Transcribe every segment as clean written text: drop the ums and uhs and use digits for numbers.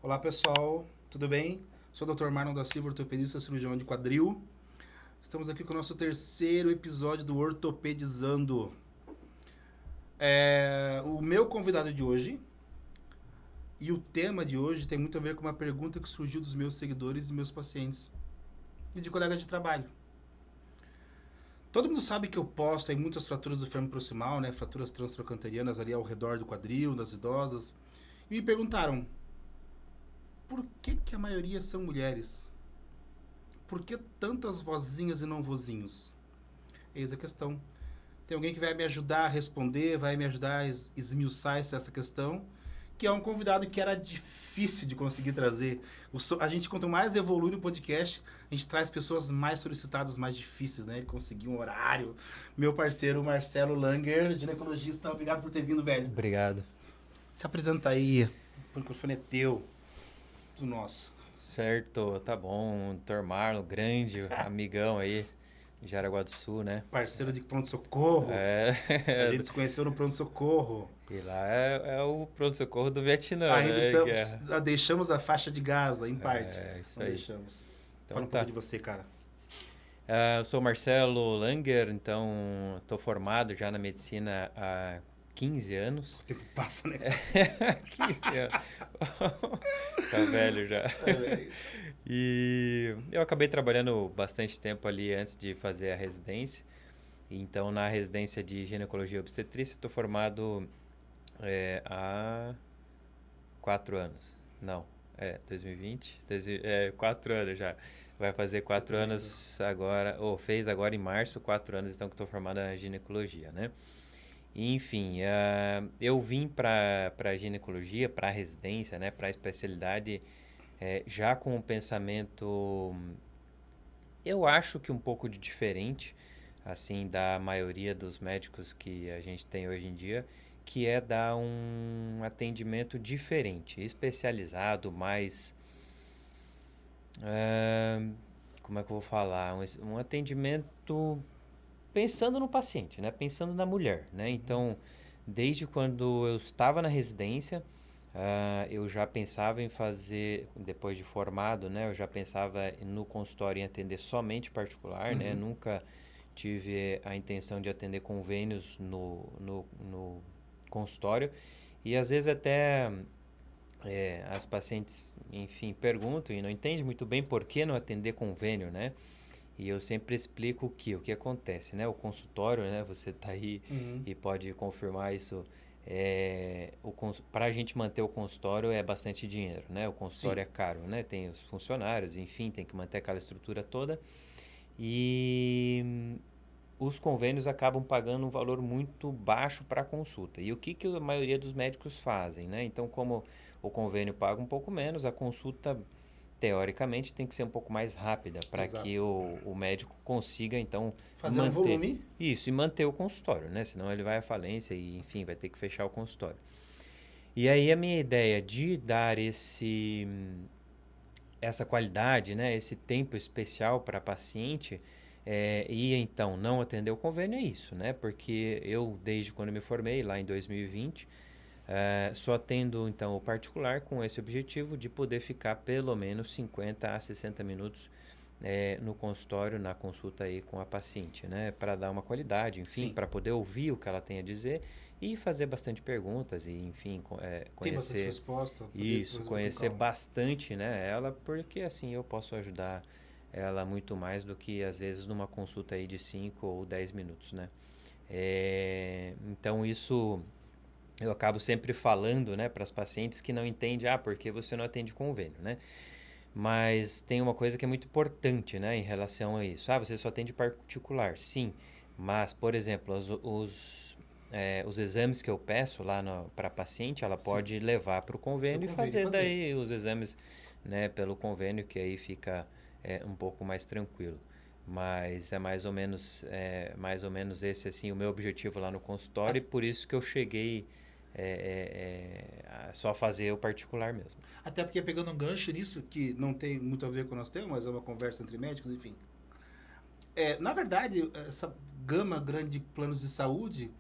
Olá pessoal, tudo bem? Sou o Dr. Marlon da Silva, ortopedista cirurgião de quadril. Estamos aqui com o nosso terceiro episódio do Ortopedizando. O meu convidado de hoje e o tema de hoje tem muito a ver com uma pergunta que surgiu dos meus seguidores e meus pacientes e de colegas de trabalho. Todo mundo sabe que eu posto aí muitas fraturas do fêmur proximal, né? Fraturas transtrocanterianas ali ao redor do quadril, das idosas. E me perguntaram, por que a maioria são mulheres? Por que tantas vozinhas e não vozinhos? Eis a questão. Tem alguém que vai me ajudar a responder, vai me ajudar a esmiuçar essa questão, que é um convidado que era difícil de conseguir trazer. A gente, quanto mais evolui no podcast, a gente traz pessoas mais solicitadas, mais difíceis, né? Ele conseguiu um horário. Meu parceiro Marcelo Langer, ginecologista, obrigado por ter vindo, velho. Obrigado. Se apresenta aí, o microfone é teu, do nosso. Certo, tá bom. Dr. Marlon, grande amigão aí de Jaraguá do Sul, né? Parceiro de pronto-socorro. É, A gente se conheceu no pronto-socorro. e lá é o pronto-socorro do Vietnã, Ainda né? estamos, deixamos a faixa de Gaza, em parte. É isso Não aí. deixamos. Então Fala um pouco tá. de você, cara. Eu sou Marcelo Langer, então estou formado já na medicina há 15 anos. O tempo passa, né? 15 anos. Tá velho já. É, E eu acabei trabalhando bastante tempo ali antes de fazer a residência. Então, na residência de ginecologia e obstetrícia, estou formado há 4 anos. Não, 2020. 4 anos já. Vai fazer 4 anos agora, ou fez agora em março, 4 anos então que estou formado na ginecologia, né? Enfim, eu vim para a ginecologia, para a residência, né, para a especialidade, já com um pensamento, eu acho que um pouco de diferente, assim, da maioria dos médicos que a gente tem hoje em dia, que é dar um atendimento diferente, especializado, mais, ah, como é que eu vou falar? Um atendimento pensando no paciente, né? Pensando na mulher, né? Então, desde quando eu estava na residência, eu já pensava em fazer, depois de formado, né? Eu já pensava no consultório em atender somente particular, né? uhum. Nunca tive a intenção de atender convênios no consultório. E às vezes até as pacientes, enfim, perguntam e não entendem muito bem por que não atender convênio, né? E eu sempre explico o que acontece, né? O consultório, né? Você tá aí Uhum. e pode confirmar isso. Para a gente manter o consultório é bastante dinheiro, né? O consultório Sim. é caro, né? Tem os funcionários, enfim, tem que manter aquela estrutura toda. E os convênios acabam pagando um valor muito baixo para a consulta. E o que a maioria dos médicos fazem, né? Então, como o convênio paga um pouco menos, a consulta teoricamente tem que ser um pouco mais rápida para que Exato. o médico consiga então Fazer um manter volume? isso e manter o consultório, né? Senão ele vai à falência e enfim vai ter que fechar o consultório. E aí a minha ideia de dar essa qualidade, né? Esse tempo especial para paciente e então não atender o convênio é isso, né? Porque eu desde quando me formei lá em 2020 só tendo então o particular com esse objetivo de poder ficar pelo menos 50 a 60 minutos no consultório, na consulta aí com a paciente, né? Para dar uma qualidade, enfim, Sim. para poder ouvir o que ela tem a dizer e fazer bastante perguntas e, enfim, Tem bastante conhecer resposta, poder isso, resolver com conhecer calma. bastante, né? Ela, porque assim eu posso ajudar ela muito mais do que às vezes numa consulta aí de 5 ou 10 minutos, né? Então isso eu acabo sempre falando, né, para as pacientes que não entendem, porque você não atende convênio, né? Mas tem uma coisa que é muito importante, né, em relação a isso. Você só atende particular, sim. Mas, por exemplo, os exames que eu peço lá para a paciente, ela Sim. pode levar para o Seu convênio e convênio fazer fazer. daí os exames, né, pelo convênio, que aí fica um pouco mais tranquilo. Mas é mais ou menos esse assim o meu objetivo lá no consultório e por isso que eu cheguei a só fazer o particular mesmo. Até porque pegando um gancho nisso, que não tem muito a ver com o nosso tema, mas é uma conversa entre médicos, enfim. Na verdade, essa gama grande de planos de saúde,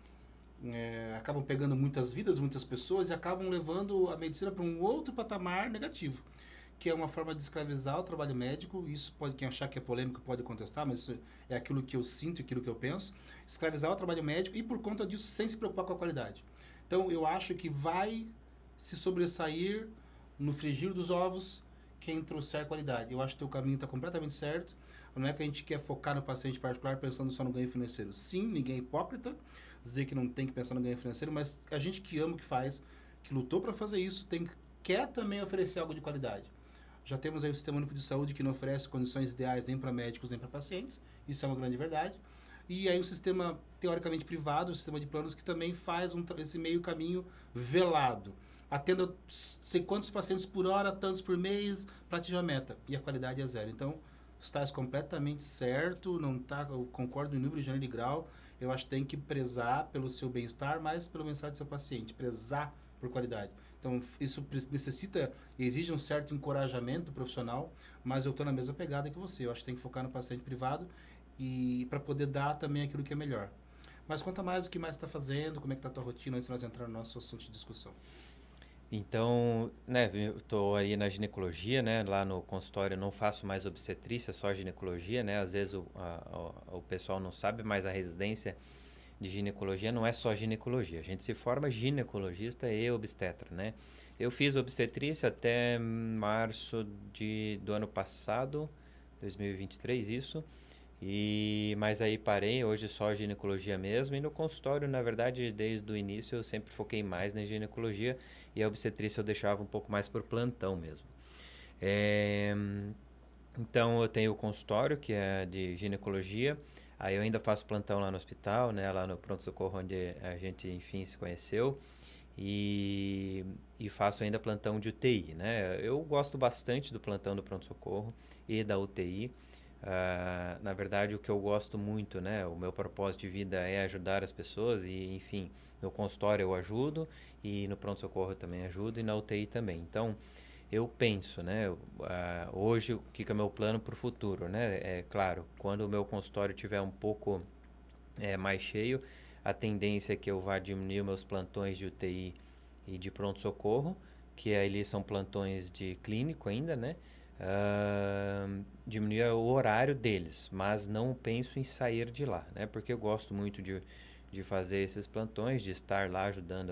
acabam pegando muitas vidas, muitas pessoas e acabam levando a medicina para um outro patamar negativo, que é uma forma de escravizar o trabalho médico. Isso pode, quem achar que é polêmico pode contestar, mas isso é aquilo que eu sinto, aquilo que eu penso. Escravizar o trabalho médico e por conta disso sem se preocupar com a qualidade. Então eu acho que vai se sobressair no frigir dos ovos quem trouxer qualidade. Eu acho que o teu caminho está completamente certo. Não é que a gente quer focar no paciente particular pensando só no ganho financeiro. Sim, ninguém é hipócrita dizer que não tem que pensar no ganho financeiro, mas a gente que ama o que faz, que lutou para fazer isso, quer também oferecer algo de qualidade. Já temos aí o Sistema Único de Saúde que não oferece condições ideais nem para médicos nem para pacientes. Isso é uma grande verdade. E aí o sistema teoricamente privado, o sistema de planos, que também faz esse meio caminho velado. Atenda sei quantos pacientes por hora, tantos por mês, para atingir a meta. E a qualidade é zero. Então, estás completamente certo, não tá, eu concordo em número, gênero e grau. Eu acho que tem que prezar pelo seu bem-estar, mas pelo bem-estar do seu paciente. Prezar por qualidade. Então, isso necessita, exige um certo encorajamento profissional, mas eu estou na mesma pegada que você. Eu acho que tem que focar no paciente privado e para poder dar também aquilo que é melhor. Mas conta mais o que mais está fazendo, como é que está a tua rotina antes de nós entrar no nosso assunto de discussão. Então, né, eu tô aí na ginecologia, né, lá no consultório eu não faço mais obstetrícia, só ginecologia, né, às vezes o pessoal não sabe, mas a residência de ginecologia não é só ginecologia, a gente se forma ginecologista e obstetra, né. Eu fiz obstetrícia até março do ano passado, 2023, isso, mas aí parei, hoje só ginecologia mesmo, e no consultório, na verdade, desde o início eu sempre foquei mais na ginecologia e a obstetrícia eu deixava um pouco mais por plantão mesmo. Então eu tenho o consultório, que é de ginecologia, aí eu ainda faço plantão lá no hospital, né, lá no pronto-socorro onde a gente, enfim, se conheceu, e faço ainda plantão de UTI, né. Eu gosto bastante do plantão do pronto-socorro e da UTI. Na verdade, o que eu gosto muito, né, o meu propósito de vida é ajudar as pessoas e, enfim, no consultório eu ajudo e no pronto-socorro eu também ajudo e na UTI também. Então, eu penso, né, hoje o que é o meu plano para o futuro, né? É claro, quando o meu consultório tiver um pouco mais cheio, a tendência é que eu vá diminuir meus plantões de UTI e de pronto-socorro, que aí são plantões de clínico ainda, né? Diminuir o horário deles, mas não penso em sair de lá, né? Porque eu gosto muito de fazer esses plantões, de estar lá ajudando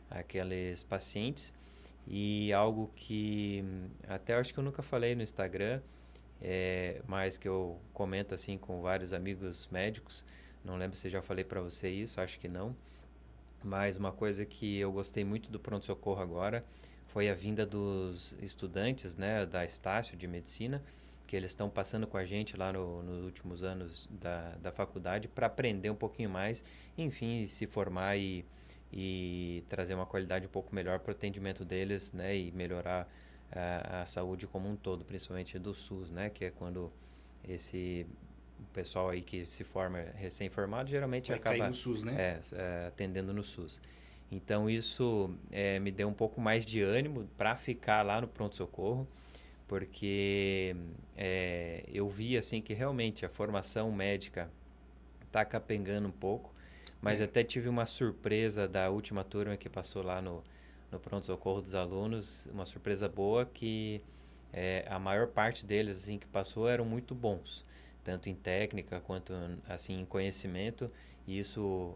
aqueles pacientes. E algo que até acho que eu nunca falei no Instagram, mas que eu comento assim com vários amigos médicos, não lembro se já falei para você isso, acho que não, mas uma coisa que eu gostei muito do pronto-socorro agora foi a vinda dos estudantes, né, da Estácio de Medicina, que eles estão passando com a gente lá nos últimos anos da faculdade para aprender um pouquinho mais, enfim, se formar e trazer uma qualidade um pouco melhor para o atendimento deles, né, e melhorar a saúde como um todo, principalmente do SUS, né, que é quando o pessoal aí que se forma recém-formado geralmente Vai acaba cair no SUS, né? atendendo no SUS. Então isso me deu um pouco mais de ânimo para ficar lá no pronto-socorro, porque eu vi assim que realmente a formação médica está capengando um pouco, mas até tive uma surpresa da última turma que passou lá no pronto-socorro dos alunos, uma surpresa boa que a maior parte deles assim que passou eram muito bons, tanto em técnica quanto assim em conhecimento. E isso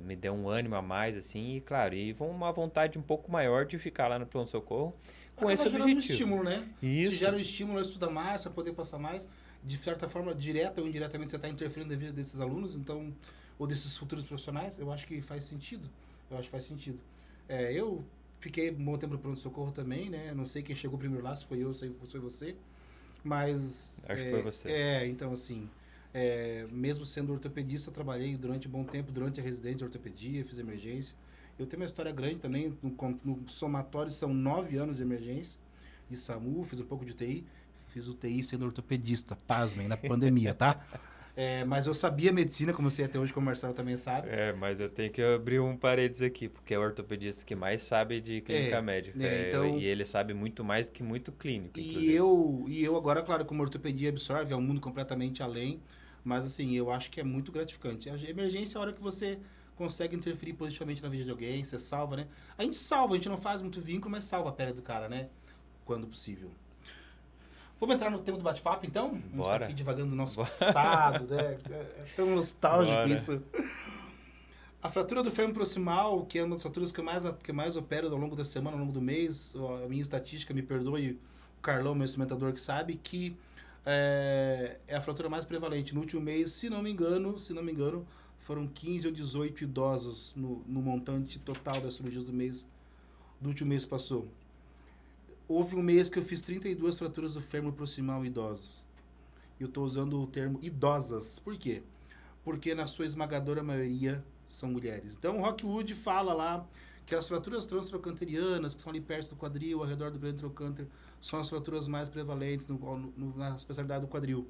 me deu um ânimo a mais, assim, e claro, uma vontade um pouco maior de ficar lá no pronto-socorro com esse gerando um objetivo. estímulo, né? Isso. Se gera um estímulo a estudar mais, a poder passar mais. De certa forma, direta ou indiretamente, você está interferindo na vida desses alunos, então, ou desses futuros profissionais, eu acho que faz sentido. Eu acho que faz sentido. Eu fiquei um bom tempo no pronto-socorro também, né? Não sei quem chegou primeiro lá, se foi eu, se foi você. Mas... Acho que foi você. Então, assim... mesmo sendo ortopedista, trabalhei durante um bom tempo, durante a residência de ortopedia, fiz emergência. Eu tenho uma história grande também, no somatório são 9 anos de emergência, de SAMU, fiz um pouco de UTI, fiz UTI sendo ortopedista, pasmem, na pandemia, tá? Mas eu sabia medicina, como eu sei até hoje, como o Marcelo também sabe. Mas eu tenho que abrir um parênteses aqui, porque é o ortopedista que mais sabe de clínica médica. Então, e ele sabe muito mais do que muito clínico, e eu agora, claro, como ortopedia absorve, é um mundo completamente além, mas assim, eu acho que é muito gratificante. A emergência é a hora que você consegue interferir positivamente na vida de alguém, você salva, né? A gente salva, a gente não faz muito vínculo, mas salva a pele do cara, né? Quando possível. Vamos entrar no tema do bate-papo, então? Vamos estar Bora. aqui divagando do nosso Bora. passado, né? É tão nostálgico Bora. isso. A fratura do fêmur proximal, que é uma das fraturas que eu mais opero ao longo da semana, ao longo do mês, a minha estatística, me perdoe, o Carlão, meu instrumentador, que sabe, que é a fratura mais prevalente. No último mês, se não me engano, foram 15 ou 18 idosos no montante total das cirurgias do último mês que passou. Houve um mês que eu fiz 32 fraturas do fêmur proximal em idosos. Eu estou usando o termo idosas. Por quê? Porque na sua esmagadora maioria são mulheres. Então o Rockwood fala lá que as fraturas transtrocanterianas, que são ali perto do quadril, ao redor do grande trocânter, são as fraturas mais prevalentes na especialidade do quadril.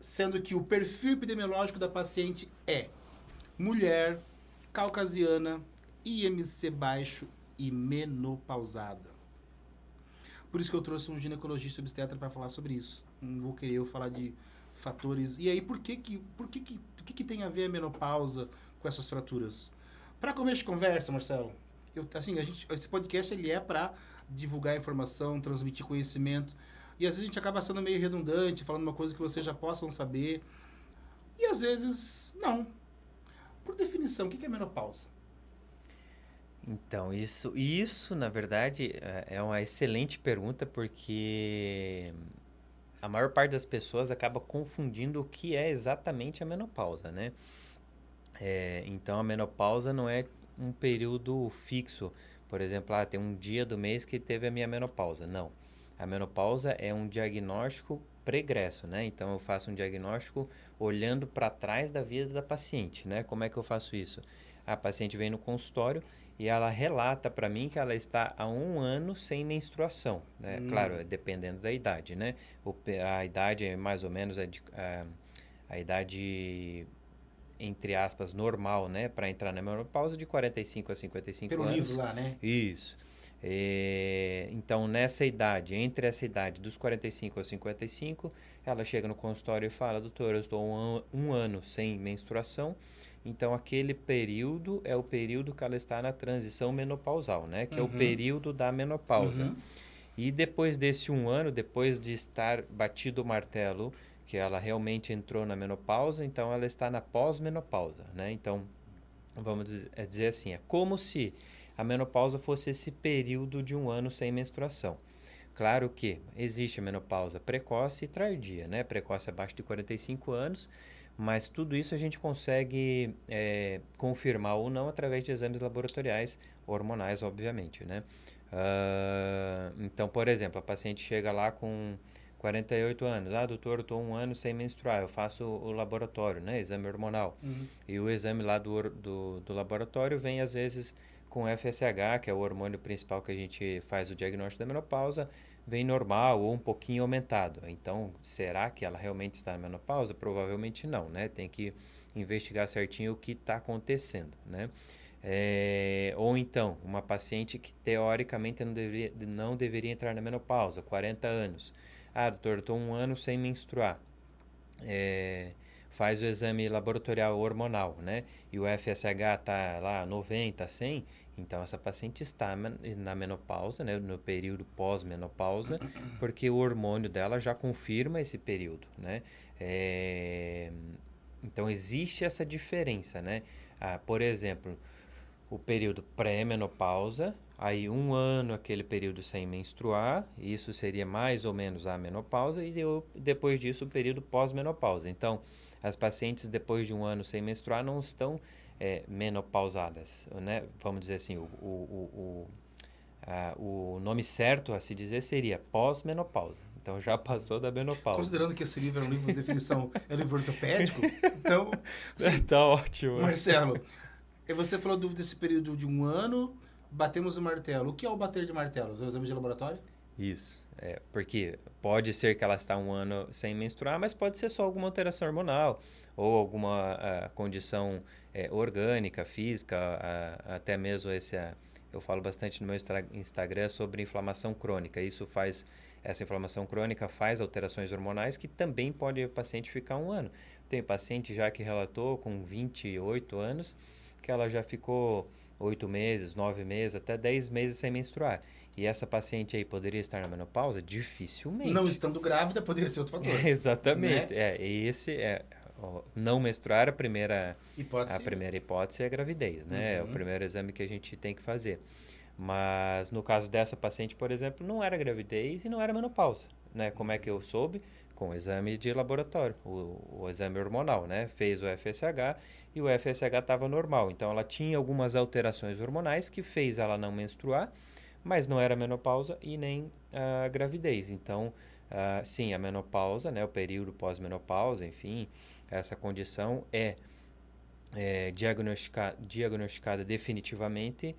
Sendo que o perfil epidemiológico da paciente é mulher, caucasiana, IMC baixo e menopausada. Por isso que eu trouxe um ginecologista obstetra para falar sobre isso. Não vou querer eu falar de fatores. E aí, por que tem a ver a menopausa com essas fraturas? Para começo de conversa, Marcelo, esse podcast ele é para divulgar informação, transmitir conhecimento. E às vezes a gente acaba sendo meio redundante, falando uma coisa que vocês já possam saber. E às vezes, não. Por definição, o que é menopausa? Então, isso, na verdade, é uma excelente pergunta, porque a maior parte das pessoas acaba confundindo o que é exatamente a menopausa, né? Então, a menopausa não é um período fixo. Por exemplo, tem um dia do mês que teve a minha menopausa. Não. A menopausa é um diagnóstico pregresso, né? Então, eu faço um diagnóstico olhando para trás da vida da paciente, né? Como é que eu faço isso? A paciente vem no consultório e ela relata para mim que ela está há 1 ano sem menstruação, né? Claro, dependendo da idade, né? A idade é mais ou menos a idade, entre aspas, normal, né? Para entrar na menopausa de 45 a 55 Pelo anos. livro lá, né? Isso. Então, nessa idade, entre essa idade dos 45 aos 55, ela chega no consultório e fala: doutor, eu estou 1 ano sem menstruação. Então, aquele período é o período que ela está na transição menopausal, né? Que é o período da menopausa. E depois desse 1 ano, depois de estar batido o martelo, que ela realmente entrou na menopausa, então ela está na pós-menopausa, né? Então, vamos dizer assim, é como se a menopausa fosse esse período de 1 ano sem menstruação. Claro que existe a menopausa precoce e tardia, né? Precoce abaixo de 45 anos, mas tudo isso a gente consegue confirmar ou não através de exames laboratoriais, hormonais, obviamente, né? Então, por exemplo, a paciente chega lá com 48 anos. Doutor, eu estou 1 ano sem menstruar. Eu faço o laboratório, né? Exame hormonal. E o exame lá do laboratório vem, às vezes, com FSH, que é o hormônio principal que a gente faz o diagnóstico da menopausa, vem normal ou um pouquinho aumentado. Então, será que ela realmente está na menopausa? Provavelmente não, né? Tem que investigar certinho o que está acontecendo, né? Ou então, uma paciente que teoricamente não deveria entrar na menopausa, 40 anos. Doutor, eu estou 1 ano sem menstruar. Faz o exame laboratorial hormonal, né? E o FSH está lá 90, 100. Então, essa paciente está na menopausa, né? No período pós-menopausa, porque o hormônio dela já confirma esse período, né? Então, existe essa diferença, né? Por exemplo, o período pré-menopausa, aí 1 ano aquele período sem menstruar, isso seria mais ou menos a menopausa, e depois disso o período pós-menopausa. Então, as pacientes depois de 1 ano sem menstruar não estão menopausadas, né? Vamos dizer assim, o nome certo a se dizer seria pós-menopausa. Então, já passou da menopausa. Considerando que esse livro é um livro de definição, é um livro ortopédico, então... Assim, tá ótimo. Marcelo, você falou desse período de 1 ano, batemos o martelo. O que é o bater de martelo? É o exame de laboratório? Isso, porque pode ser que ela está 1 ano sem menstruar, mas pode ser só alguma alteração hormonal ou alguma condição orgânica, física, até mesmo eu falo bastante no meu Instagram sobre inflamação crônica. Isso faz essa inflamação crônica faz alterações hormonais que também pode o paciente ficar 1 ano. Tem paciente já que relatou com 28 anos que ela já ficou 8 meses, 9 meses, até 10 meses sem menstruar. E essa paciente aí poderia estar na menopausa? Não Dificilmente. estando grávida, poderia ser outro fator, né? Exatamente. Não menstruar, a Hipótese. primeira hipótese é a gravidez, né? É o Uhum. primeiro exame que a gente tem que fazer. Mas no caso dessa paciente, por exemplo, não era gravidez e não era menopausa, né? Como é que eu soube? Com o exame de laboratório, o exame hormonal, né? Fez o FSH e o FSH estava normal. Então ela tinha algumas alterações hormonais que fez ela não menstruar, mas não era menopausa e nem a gravidez. Então, sim, a menopausa, né? O período pós-menopausa, enfim, essa condição é diagnosticada definitivamente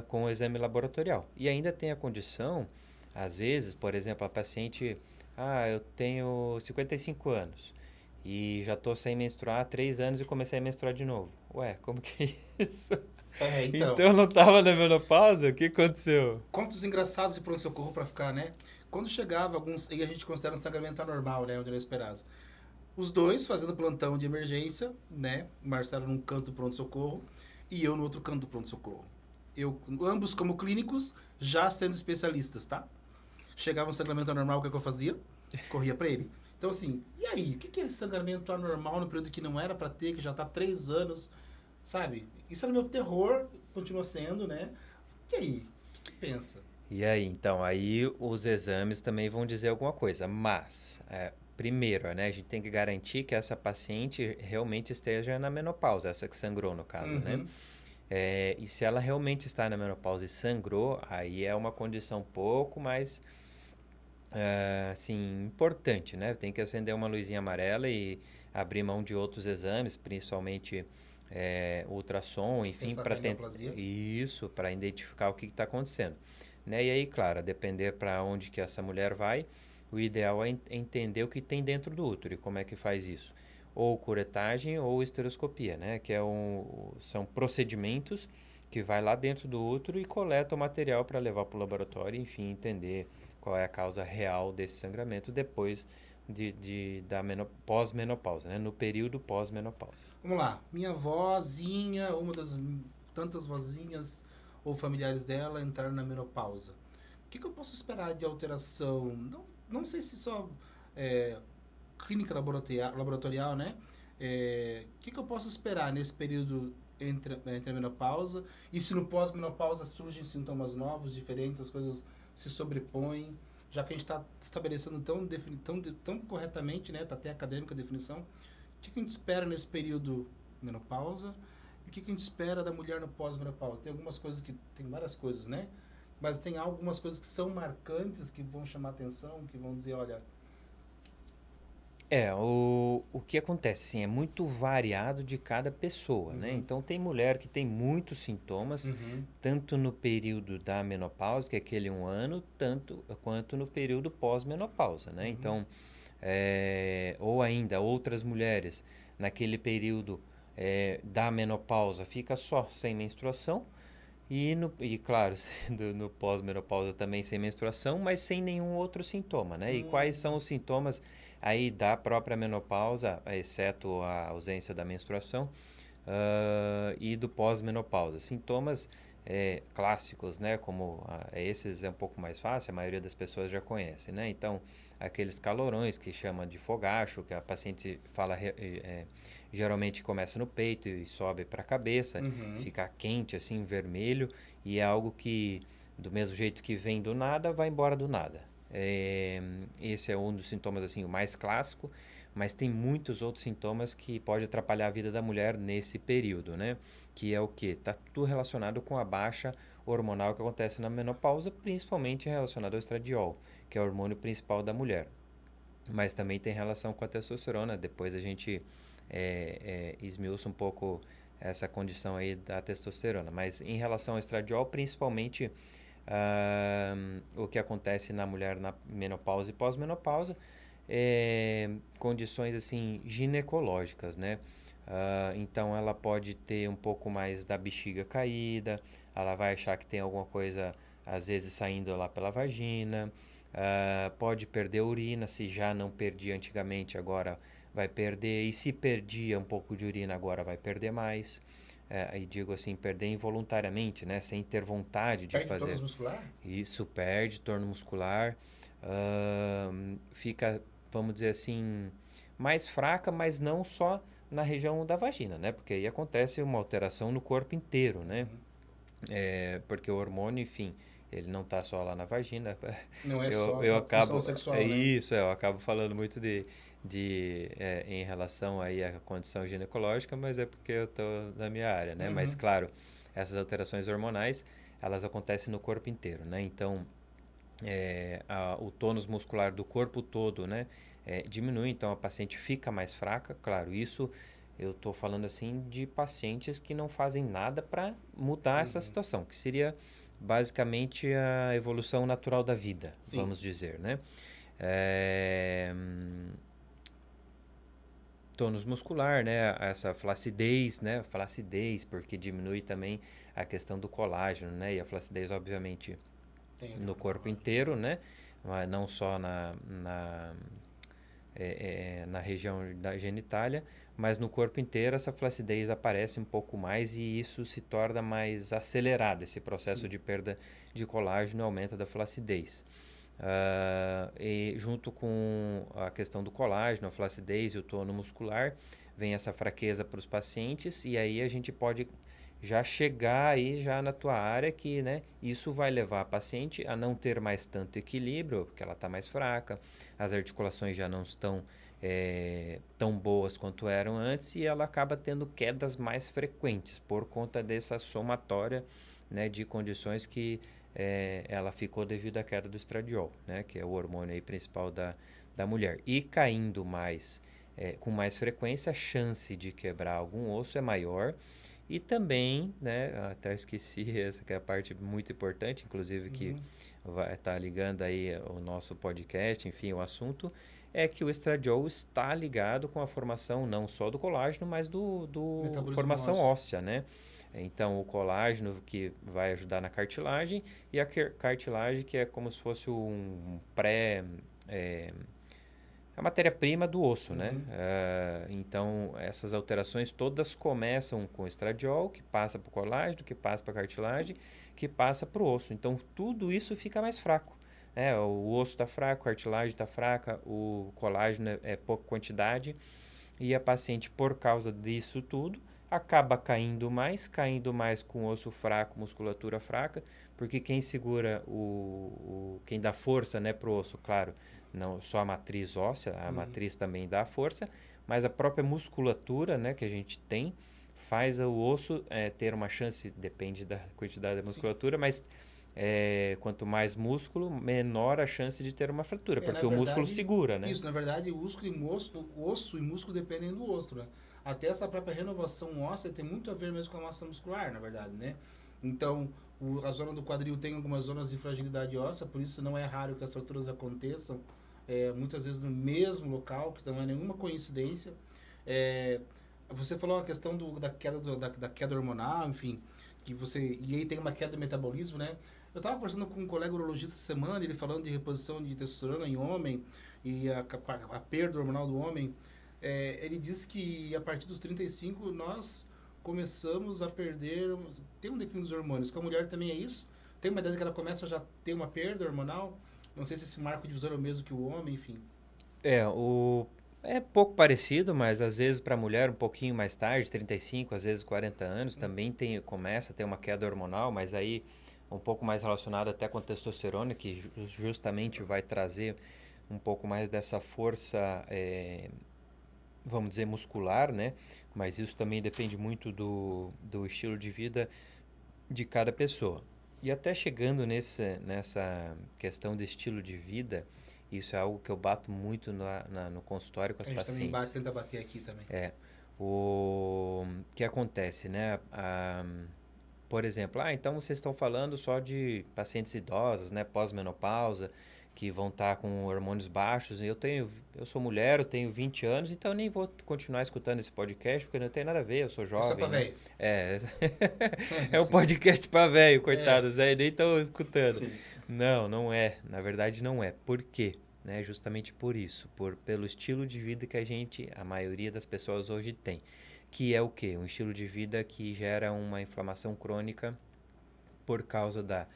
com o exame laboratorial. E ainda tem a condição, às vezes, por exemplo, a paciente, eu tenho 55 anos e já estou sem menstruar há 3 anos e comecei a menstruar de novo. Ué, como que é isso? Então, Então eu não estava na menopausa? O que aconteceu? contos engraçados de pronto-socorro pra ficar, né? Quando chegava alguns, e a gente considera um sangramento anormal, né? Onde não é esperado. Os dois fazendo plantão de emergência, né? Marcelo num canto do pronto-socorro e eu no outro canto do pronto-socorro. Ambos como clínicos, já sendo especialistas, tá? Chegava um sangramento anormal, o que, é que eu fazia? Corria pra ele. Então, assim, e aí? O que, é sangramento anormal no período que não era pra ter, que já tá há 3 anos, sabe? Isso era meu terror, continua sendo, né? E aí? O que pensa? E aí, então, aí os exames também vão dizer alguma coisa, mas, primeiro, né, a gente tem que garantir que essa paciente realmente esteja na menopausa, essa que sangrou no caso, né? Uhum. E se ela realmente está na menopausa e sangrou, aí é uma condição um pouco mais, assim, importante, né? Tem que acender uma luzinha amarela e abrir mão de outros exames, principalmente ultrassom, enfim, Pensar para até em tentar neoplasia. isso, para identificar o que está acontecendo, né? E aí, claro, a depender para onde que essa mulher vai, o ideal é entender o que tem dentro do útero e como é que faz isso. Ou curetagem ou esteroscopia, né? Que são procedimentos que vai lá dentro do útero e coleta o material para levar para o laboratório, enfim, entender qual é a causa real desse sangramento depois da pós-menopausa, né? No período pós-menopausa. Vamos lá. Minha vozinha, uma das tantas vozinhas ou familiares dela entraram na menopausa. O que, eu posso esperar de alteração? Não, não sei se só é, clínica laboratorial, né? O que, eu posso esperar nesse período entre a menopausa? E se no pós-menopausa surgem sintomas novos, diferentes, as coisas se sobrepõem? Já que a gente está estabelecendo tão corretamente, né? Está até acadêmica a definição. O que, a gente espera nesse período menopausa? E o que, a gente espera da mulher no pós-menopausa? Tem algumas coisas que... Tem várias coisas, né? Mas tem algumas coisas que são marcantes, que vão chamar atenção, que vão dizer, olha... O que acontece, sim, é muito variado de cada pessoa, né? Uhum, Então, tem mulher que tem muitos sintomas, uhum, tanto no período da menopausa, que é aquele 1 ano, tanto quanto no período pós-menopausa, né? uhum. Então, ou ainda outras mulheres, naquele período da menopausa, fica só sem menstruação, e claro, sendo no pós-menopausa também sem menstruação, mas sem nenhum outro sintoma, né? E quais são Hum, os sintomas aí da própria menopausa, exceto a ausência da menstruação, e do pós-menopausa? Sintomas clássicos, né? Como esses é um pouco mais fácil, a maioria das pessoas já conhece, né? Então, aqueles calorões que chama de fogacho, que a paciente fala geralmente começa no peito e sobe para a cabeça, uhum. fica quente assim, vermelho, e é algo que do mesmo jeito que vem do nada, vai embora do nada. Esse é um dos sintomas assim, o mais clássico, mas tem muitos outros sintomas que pode atrapalhar a vida da mulher nesse período, né? Que é o que? Tá tudo relacionado com a baixa hormonal que acontece na menopausa, principalmente relacionado ao estradiol, que é o hormônio principal da mulher. Mas também tem relação com a testosterona. Depois a gente esmiuça um pouco essa condição aí da testosterona. Mas em relação ao estradiol, principalmente o que acontece na mulher na menopausa e pós-menopausa, condições assim ginecológicas, né? Então ela pode ter um pouco mais da bexiga caída, ela vai achar que tem alguma coisa às vezes saindo lá pela vagina, Pode perder urina, se já não perdia antigamente, agora vai perder. E se perdia um pouco de urina, agora vai perder mais. E digo assim, perder involuntariamente, né? Sem ter vontade de Perde fazer. tônus muscular? Isso perde torno muscular, fica, vamos dizer assim, mais fraca, mas não só na região da vagina, né? Porque aí acontece uma alteração no corpo inteiro, né? Uhum. Porque o hormônio, enfim, ele não está só lá na vagina. Não é Eu, só eu a função acabo, sexual, né? eu acabo falando muito em relação aí à condição ginecológica, mas é porque eu estou na minha área, né? Mas, Uhum. claro, essas alterações hormonais, elas acontecem no corpo inteiro, né? Então, o tônus muscular do corpo todo, né? Diminui, então a paciente fica mais fraca. Claro, isso eu estou falando assim de pacientes que não fazem nada para mudar essa Uhum. situação, que seria basicamente a evolução natural da vida, Sim. vamos dizer, né? É, Tônus muscular, né? Essa flacidez, né? Flacidez, porque diminui também a questão do colágeno, né? E a flacidez, obviamente, Tem a ver no com corpo colágeno. inteiro, né? Mas não só na região da genitália, mas no corpo inteiro essa flacidez aparece um pouco mais e isso se torna mais acelerado. Esse processo Sim. de perda de colágeno aumenta da flacidez. E junto com a questão do colágeno, a flacidez e o tônus muscular, vem essa fraqueza para os pacientes e aí a gente pode já chegar aí já na tua área que, né, isso vai levar a paciente a não ter mais tanto equilíbrio, porque ela está mais fraca, as articulações já não estão tão boas quanto eram antes e ela acaba tendo quedas mais frequentes por conta dessa somatória, né, de condições que ela ficou devido à queda do estradiol, né, que é o hormônio aí principal da mulher. E caindo mais, com mais frequência, a chance de quebrar algum osso é maior. E também, né, até esqueci essa que é a parte muito importante, inclusive que Uhum. vai estar ligando aí o nosso podcast, enfim, o assunto, é que o estradiol está ligado com a formação não só do colágeno, mas do Metabolismo formação ósseo. óssea, né? Então, o colágeno que vai ajudar na cartilagem e a cartilagem que é como se fosse um pré... É, a matéria-prima do osso, né? Uhum. Então, essas alterações todas começam com o estradiol, que passa para o colágeno, que passa para a cartilagem, que passa para o osso. Então, tudo isso fica mais fraco. O osso está fraco, a cartilagem está fraca, o colágeno é pouca quantidade e a paciente, por causa disso tudo, acaba caindo mais com osso fraco, musculatura fraca, porque quem segura quem dá força, né, pro osso, claro, não só a matriz óssea, a Uhum. matriz também dá força, mas a própria musculatura, né, que a gente tem, faz o osso ter uma chance, depende da quantidade da Sim. musculatura, mas quanto mais músculo, menor a chance de ter uma fratura, Na porque o músculo verdade, segura, né? isso, na verdade, o osso e músculo dependem do outro, né? Até essa própria renovação óssea tem muito a ver mesmo com a massa muscular, na verdade, né? Então, a zona do quadril tem algumas zonas de fragilidade óssea, por isso não é raro que as fraturas aconteçam muitas vezes no mesmo local, que não é nenhuma coincidência. É, você falou a questão da queda da queda hormonal, enfim, e aí tem uma queda do metabolismo, né? Eu estava conversando com um colega urologista essa semana, ele falando de reposição de testosterona em homem e a perda hormonal do homem. Ele disse que a partir dos 35 nós começamos a perder, tem um declínio dos hormônios, com a mulher também é isso? Tem uma idade que ela começa a já ter uma perda hormonal? Não sei se esse marco divisor é o mesmo que o homem, enfim. É, o... É pouco parecido, mas às vezes para a mulher um pouquinho mais tarde, 35, às vezes 40 anos, também começa a ter uma queda hormonal, mas aí um pouco mais relacionado até com a testosterona, que justamente vai trazer um pouco mais dessa força, vamos dizer, muscular, né? Mas isso também depende muito do estilo de vida de cada pessoa. E até chegando nessa questão de estilo de vida, isso é algo que eu bato muito no consultório com as A gente também pacientes. tenta bater aqui também. O que acontece, né? Por exemplo, então vocês estão falando só de pacientes idosos, né? Pós-menopausa, que vão estar com hormônios baixos. Eu sou mulher, eu tenho 20 anos, então eu nem vou continuar escutando esse podcast, porque não tem nada a ver, eu sou É só jovem, pra né? velho. É, é um Sim. podcast pra velho, coitados, nem estão escutando. Sim. Não é. Na verdade, não é. Por quê? Né? Justamente por isso, pelo estilo de vida que a maioria das pessoas hoje tem. Que é o quê? Um estilo de vida que gera uma inflamação crônica por causa da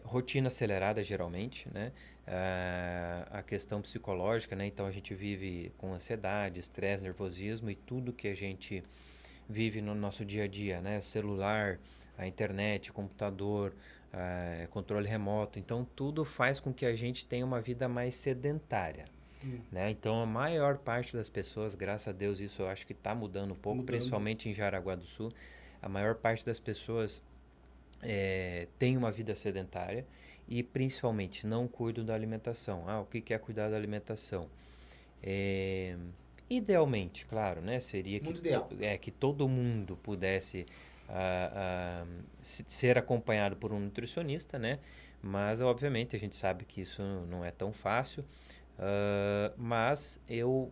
rotina acelerada, geralmente, né? A questão psicológica, né? Então a gente vive com ansiedade, estresse, nervosismo e tudo que a gente vive no nosso dia a dia, né? Celular, a internet, computador, controle remoto. Então tudo faz com que a gente tenha uma vida mais sedentária. Né? Então a maior parte das pessoas, graças a Deus, isso eu acho que está mudando um pouco, principalmente em Jaraguá do Sul. A maior parte das pessoas tem uma vida sedentária e principalmente não cuidam da alimentação. O que é cuidar da alimentação? Idealmente, claro, né? Seria que todo mundo pudesse ser acompanhado por um nutricionista, né? Mas, obviamente, a gente sabe que isso não é tão fácil. Mas eu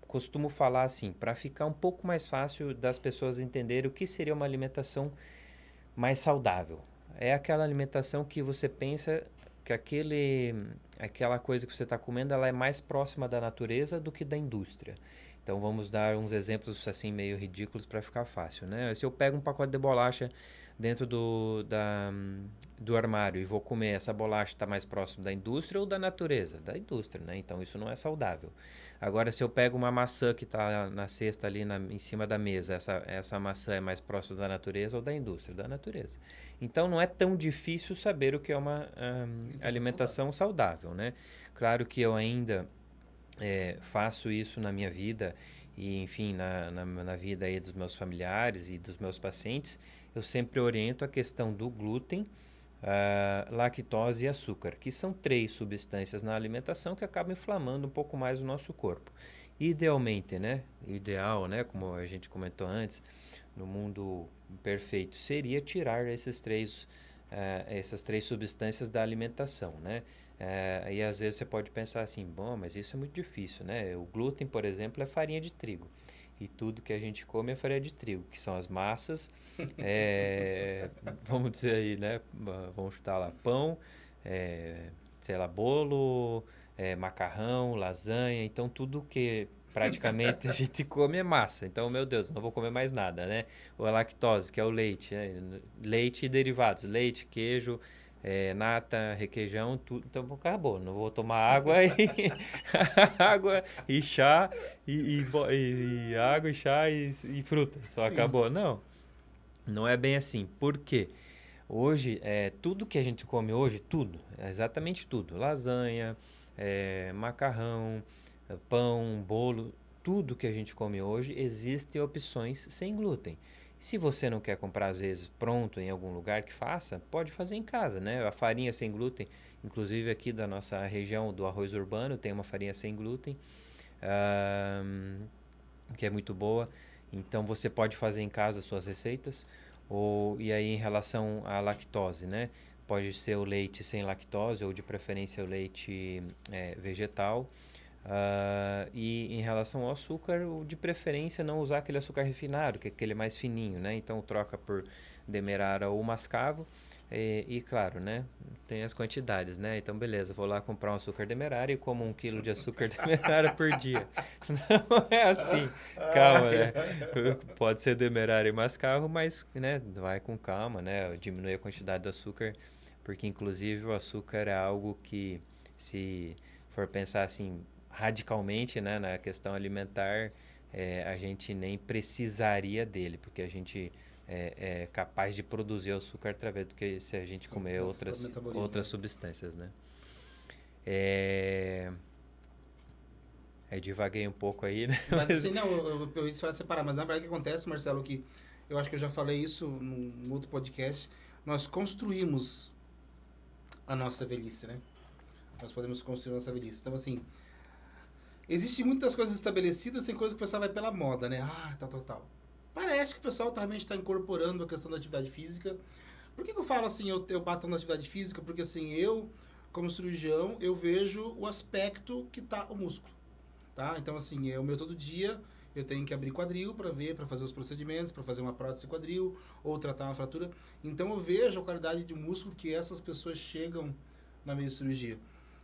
costumo falar assim, para ficar um pouco mais fácil das pessoas entenderem o que seria uma alimentação mais saudável. É aquela alimentação que você pensa que aquela coisa que você está comendo, ela é mais próxima da natureza do que da indústria. Então vamos dar uns exemplos assim meio ridículos para ficar fácil, né? Se eu pego um pacote de bolacha dentro do armário e vou comer, essa bolacha está mais próximo da indústria ou da natureza? Da indústria, né? Então isso não é saudável. Agora, se eu pego uma maçã que está na cesta ali em cima da mesa, essa maçã é mais próxima da natureza ou da indústria? Da natureza. Então não é tão difícil saber o que é uma alimentação saudável, né? Claro que eu ainda faço isso na minha vida e, enfim, na vida aí dos meus familiares e dos meus pacientes, eu sempre oriento a questão do glúten, lactose e açúcar, que são 3 substâncias na alimentação que acabam inflamando um pouco mais o nosso corpo. Idealmente, né? Ideal, né? Como a gente comentou antes, no mundo perfeito, seria tirar essas três substâncias da alimentação, né? E às vezes você pode pensar assim, bom, mas isso é muito difícil, né? O glúten, por exemplo, é farinha de trigo. E tudo que a gente come é farinha de trigo, que são as massas, vamos dizer aí, né? Vamos chutar lá, pão, sei lá, bolo, macarrão, lasanha. Então, tudo que praticamente a gente come é massa. Então, meu Deus, não vou comer mais nada, né? Ou a lactose, que é o leite, leite e derivados, leite, queijo, nata, requeijão, tudo. Então, acabou. Não vou tomar água água e chá e água e chá e fruta. Só Sim. acabou. Não é bem assim. Por quê? Hoje, tudo que a gente come hoje, tudo, exatamente tudo, lasanha, macarrão, pão, bolo, tudo que a gente come hoje, existem opções sem glúten. Se você não quer comprar, às vezes, pronto em algum lugar que faça, pode fazer em casa, né? A farinha sem glúten, inclusive aqui da nossa região do arroz urbano, tem uma farinha sem glúten, que é muito boa. Então, você pode fazer em casa suas receitas. E aí, em relação à lactose, né? Pode ser o leite sem lactose ou, de preferência, o leite vegetal. E em relação ao açúcar, de preferência não usar aquele açúcar refinado, que é aquele mais fininho, né? Então troca por demerara ou mascavo. E claro, né? Tem as quantidades, né? Então beleza, vou lá comprar um açúcar demerara e como 1 quilo de açúcar demerara por dia. Não é assim, calma, né? Pode ser demerara e mascavo, mas, né? Vai com calma, né? Diminui a quantidade do açúcar, porque inclusive o açúcar é algo que, se for pensar assim radicalmente, né, na questão alimentar, a gente nem precisaria dele, porque a gente é capaz de produzir açúcar através do que se a gente comer outras substâncias, né? Divaguei um pouco aí, né? Mas assim, não, eu ia falar separar, mas na verdade o que acontece, Marcelo, que eu acho que eu já falei isso num outro podcast, nós construímos a nossa velhice, né? Nós podemos construir a nossa velhice. Então, assim, existem muitas coisas estabelecidas, tem coisas que o pessoal vai pela moda, né? Tal. Parece que o pessoal realmente está incorporando a questão da atividade física. Por que eu falo assim, eu bato na atividade física? Porque assim, eu, como cirurgião, eu vejo o aspecto que está o músculo, tá? Então, assim, o meu todo dia, eu tenho que abrir quadril para ver, para fazer os procedimentos, para fazer uma prótese de quadril ou tratar uma fratura. Então, eu vejo a qualidade de músculo que essas pessoas chegam na minha cirurgia.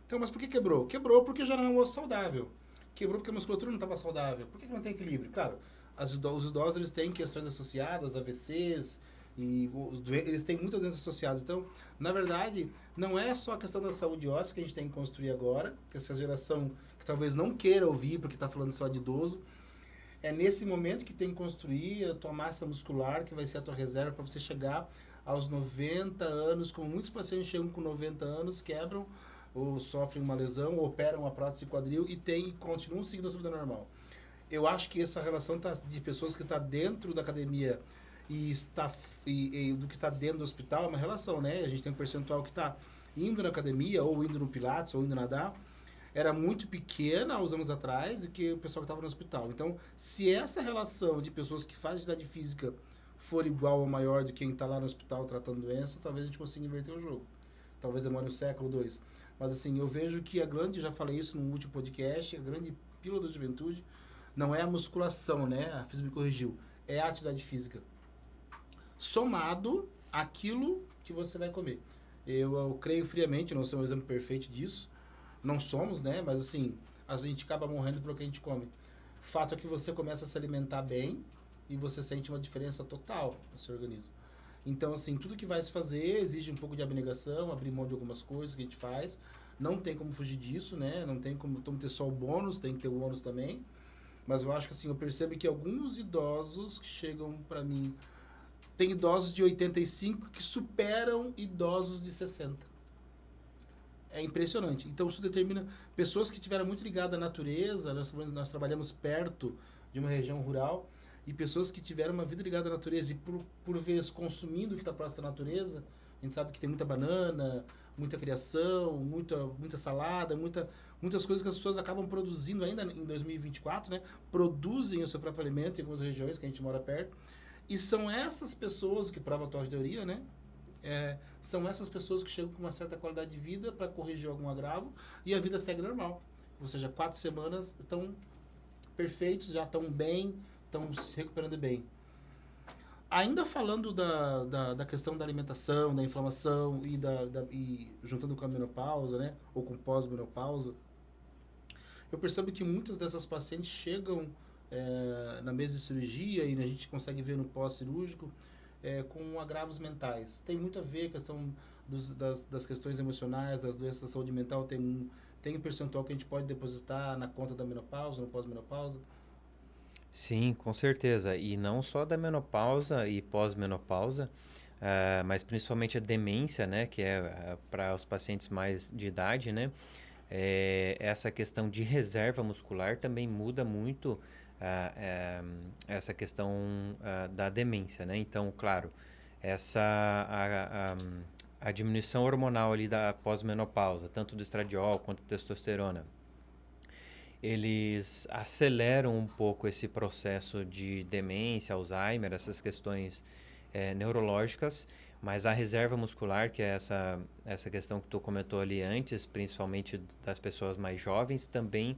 Então, mas por que quebrou? Quebrou porque já não é um osso saudável. Quebrou porque a musculatura não estava saudável. Por que não tem equilíbrio? Claro, os idosos eles têm questões associadas, AVCs, e eles têm muitas doenças associadas. Então, na verdade, não é só a questão da saúde óssea que a gente tem que construir agora, que essa geração que talvez não queira ouvir porque está falando só de idoso, é nesse momento que tem que construir a tua massa muscular, que vai ser a tua reserva para você chegar aos 90 anos, como muitos pacientes chegam com 90 anos, quebram ou sofrem uma lesão, ou operam uma prótese de quadril e continuam seguindo a sua vida normal. Eu acho que essa relação de pessoas que está dentro da academia e do que está dentro do hospital é uma relação, né? A gente tem um percentual que está indo na academia, ou indo no Pilates, ou indo nadar, era muito pequena há uns anos atrás do que o pessoal que estava no hospital. Então, se essa relação de pessoas que fazem atividade física for igual ou maior de quem está lá no hospital tratando doença, talvez a gente consiga inverter o jogo. Talvez demore um século, dois. Mas assim, eu vejo que já falei isso no último podcast, a grande pílula da juventude não é a musculação, né? A física me corrigiu. É a atividade física. Somado àquilo que você vai comer. Eu creio friamente, não sou um exemplo perfeito disso, não somos, né? Mas assim, a gente acaba morrendo pelo que a gente come. Fato é que você começa a se alimentar bem e você sente uma diferença total no seu organismo. Então, assim, tudo que vai se fazer exige um pouco de abnegação, abrir mão de algumas coisas que a gente faz. Não tem como fugir disso, né? Não tem como ter só o bônus, tem que ter o ônus também. Mas eu acho que, assim, eu percebo que alguns idosos que chegam para mim... Tem idosos de 85 que superam idosos de 60. É impressionante. Então, isso determina pessoas que estiveram muito ligadas à natureza. Nós trabalhamos perto de uma região rural. E pessoas que tiveram uma vida ligada à natureza e, por vezes, consumindo o que está próximo da natureza. A gente sabe que tem muita banana, muita criação, muita salada, muitas coisas que as pessoas acabam produzindo ainda em 2024, né? Produzem o seu próprio alimento em algumas regiões que a gente mora perto. E são essas pessoas, que prova a tua teoria, né? São essas pessoas que chegam com uma certa qualidade de vida para corrigir algum agravo e a vida segue normal. Ou seja, 4 semanas estão perfeitos, já estão bem, estão se recuperando bem. Ainda falando da questão da alimentação, da inflamação e juntando com a menopausa, né? Ou com pós-menopausa, eu percebo que muitas dessas pacientes chegam na mesa de cirurgia e a gente consegue ver no pós-cirúrgico com agravos mentais. Tem muito a ver a questão das questões emocionais, das doenças da saúde mental, tem um percentual que a gente pode depositar na conta da menopausa, no pós-menopausa. Sim, com certeza. E não só da menopausa e pós-menopausa, mas principalmente a demência, né, que é para os pacientes mais de idade, né? Essa questão de reserva muscular também muda muito essa questão da demência, né? Então, claro, a diminuição hormonal ali da pós-menopausa, tanto do estradiol quanto da testosterona, eles aceleram um pouco esse processo de demência, Alzheimer, essas questões neurológicas, mas a reserva muscular, que é essa questão que tu comentou ali antes, principalmente das pessoas mais jovens, também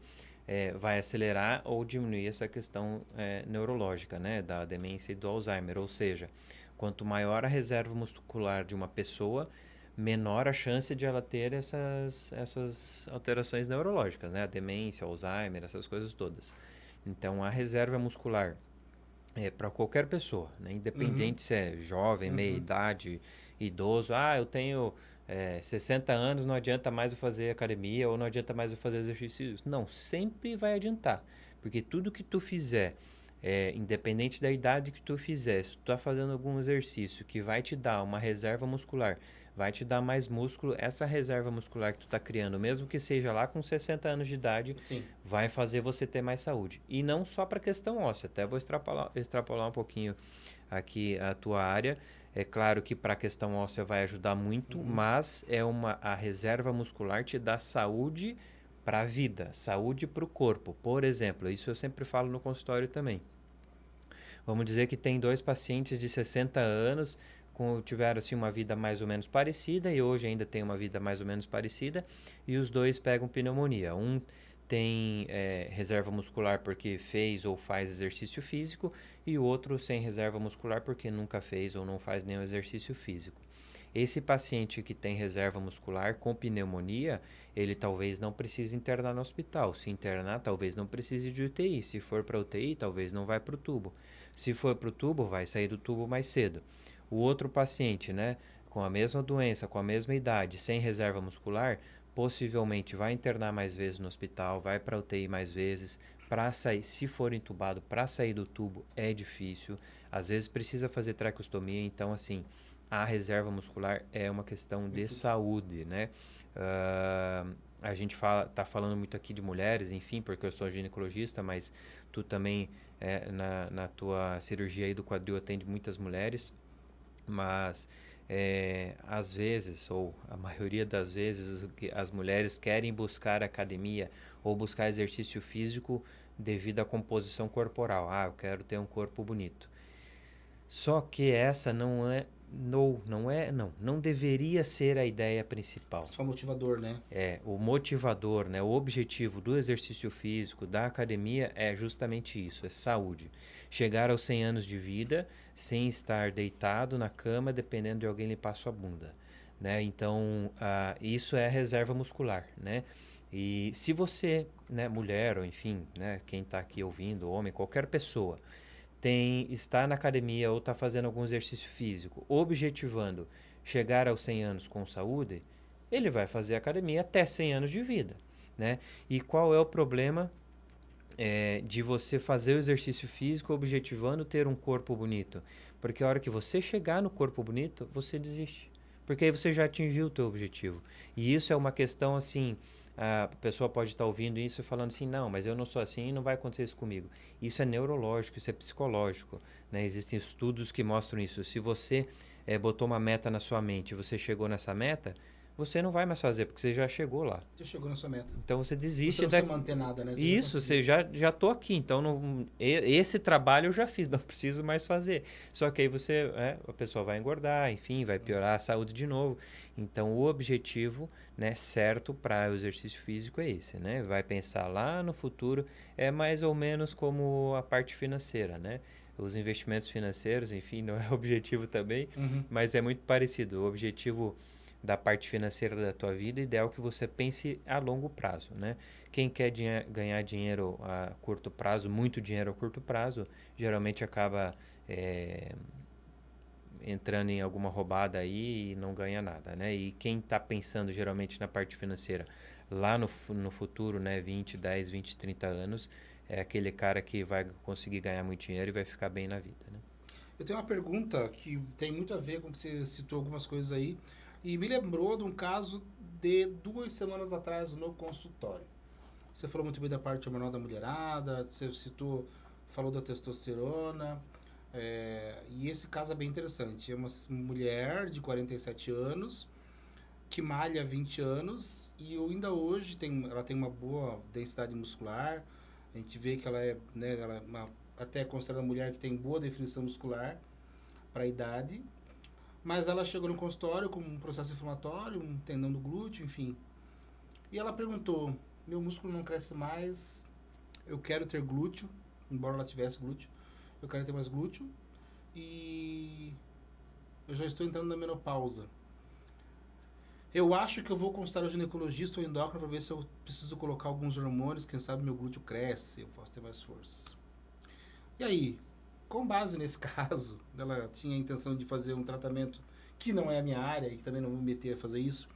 vai acelerar ou diminuir essa questão neurológica, né, da demência e do Alzheimer. Ou seja, quanto maior a reserva muscular de uma pessoa, menor a chance de ela ter essas alterações neurológicas, né? A demência, Alzheimer, essas coisas todas. Então, a reserva muscular é para qualquer pessoa, né? Independente se é jovem, meia idade, idoso. Eu tenho 60 anos, não adianta mais eu fazer academia ou não adianta mais eu fazer exercícios. Não, sempre vai adiantar. Porque tudo que tu fizer, independente da idade que tu fizer, se tu tá fazendo algum exercício que vai te dar uma reserva muscular, vai te dar mais músculo, essa reserva muscular que tu tá criando, mesmo que seja lá com 60 anos de idade, Sim. vai fazer você ter mais saúde. E não só para questão óssea, até vou extrapolar um pouquinho aqui a tua área. É claro que para a questão óssea vai ajudar muito, mas a reserva muscular te dá saúde para a vida, saúde para o corpo. Por exemplo, isso eu sempre falo no consultório também. Vamos dizer que tem 2 pacientes de 60 anos tiveram assim, uma vida mais ou menos parecida e hoje ainda tem uma vida mais ou menos parecida, e os dois pegam pneumonia. Um tem reserva muscular porque fez ou faz exercício físico, e o outro sem reserva muscular porque nunca fez ou não faz nenhum exercício físico. Esse paciente que tem reserva muscular com pneumonia, ele talvez não precise internar no hospital. Se internar, talvez não precise de UTI. Se for para UTI, talvez não vai para o tubo. Se for para o tubo, vai sair do tubo mais cedo. O outro paciente, né, com a mesma doença, com a mesma idade, sem reserva muscular, possivelmente vai internar mais vezes no hospital, vai para UTI mais vezes. Para sair, se for entubado, para sair do tubo é difícil. Às vezes precisa fazer traqueostomia, então assim, a reserva muscular é uma questão de saúde, né? A gente tá falando muito aqui de mulheres, enfim, porque eu sou ginecologista, mas tu também, na tua cirurgia aí do quadril, atende muitas mulheres, mas às vezes, ou a maioria das vezes, as mulheres querem buscar academia ou buscar exercício físico devido à composição corporal. Ah, eu quero ter um corpo bonito. Só que essa não deveria ser a ideia principal. Só motivador, né? O motivador, né? O objetivo do exercício físico, da academia é justamente isso, é saúde. Chegar aos 100 anos de vida sem estar deitado na cama dependendo de alguém limpar sua bunda, né? Então, isso é reserva muscular, né? E se você, né, mulher ou enfim, né, quem está aqui ouvindo, homem, qualquer pessoa, está na academia ou está fazendo algum exercício físico, objetivando chegar aos 100 anos com saúde, ele vai fazer academia até 100 anos de vida, né? E qual é o problema de você fazer o exercício físico objetivando ter um corpo bonito? Porque a hora que você chegar no corpo bonito, você desiste. Porque aí você já atingiu o teu objetivo. E isso é uma questão assim, a pessoa pode estar ouvindo isso e falando assim, não, mas eu não sou assim e não vai acontecer isso comigo. Isso é neurológico, isso é psicológico, né? Existem estudos que mostram isso. Se você botou uma meta na sua mente e você chegou nessa meta, você não vai mais fazer, porque você já chegou lá. Você chegou na sua meta. Então você desiste. Você não precisa manter nada, né? Você já tô aqui, então esse trabalho eu já fiz, não preciso mais fazer. Só que aí a pessoa vai engordar, enfim, vai piorar a saúde de novo. Então o objetivo, né, certo para o exercício físico é esse, né? Vai pensar lá no futuro, é mais ou menos como a parte financeira, né? Os investimentos financeiros, enfim, não é objetivo também, mas é muito parecido. O objetivo da parte financeira da tua vida, ideal que você pense a longo prazo, né? Quem quer ganhar dinheiro a curto prazo, muito dinheiro a curto prazo, geralmente acaba entrando em alguma roubada aí e não ganha nada, né? E quem está pensando geralmente na parte financeira lá no futuro, né? 20, 10, 20, 30 anos, é aquele cara que vai conseguir ganhar muito dinheiro e vai ficar bem na vida, né? Eu tenho uma pergunta que tem muito a ver com o que você citou algumas coisas aí. E me lembrou de um caso de 2 semanas atrás no consultório. Você falou muito bem da parte hormonal da mulherada, você falou da testosterona. E esse caso é bem interessante. É uma mulher de 47 anos que malha há 20 anos e ainda hoje ela tem uma boa densidade muscular. A gente vê que ela até considerada uma mulher que tem boa definição muscular para a idade. Mas ela chegou no consultório com um processo inflamatório, um tendão do glúteo, enfim. E ela perguntou, meu músculo não cresce mais, eu quero ter glúteo, embora ela tivesse glúteo, eu quero ter mais glúteo e eu já estou entrando na menopausa. Eu acho que eu vou consultar o ginecologista ou endócrino para ver se eu preciso colocar alguns hormônios, quem sabe meu glúteo cresce, eu posso ter mais forças. E aí? Com base nesse caso, ela tinha a intenção de fazer um tratamento que não é a minha área e que também não vou me meter a fazer isso.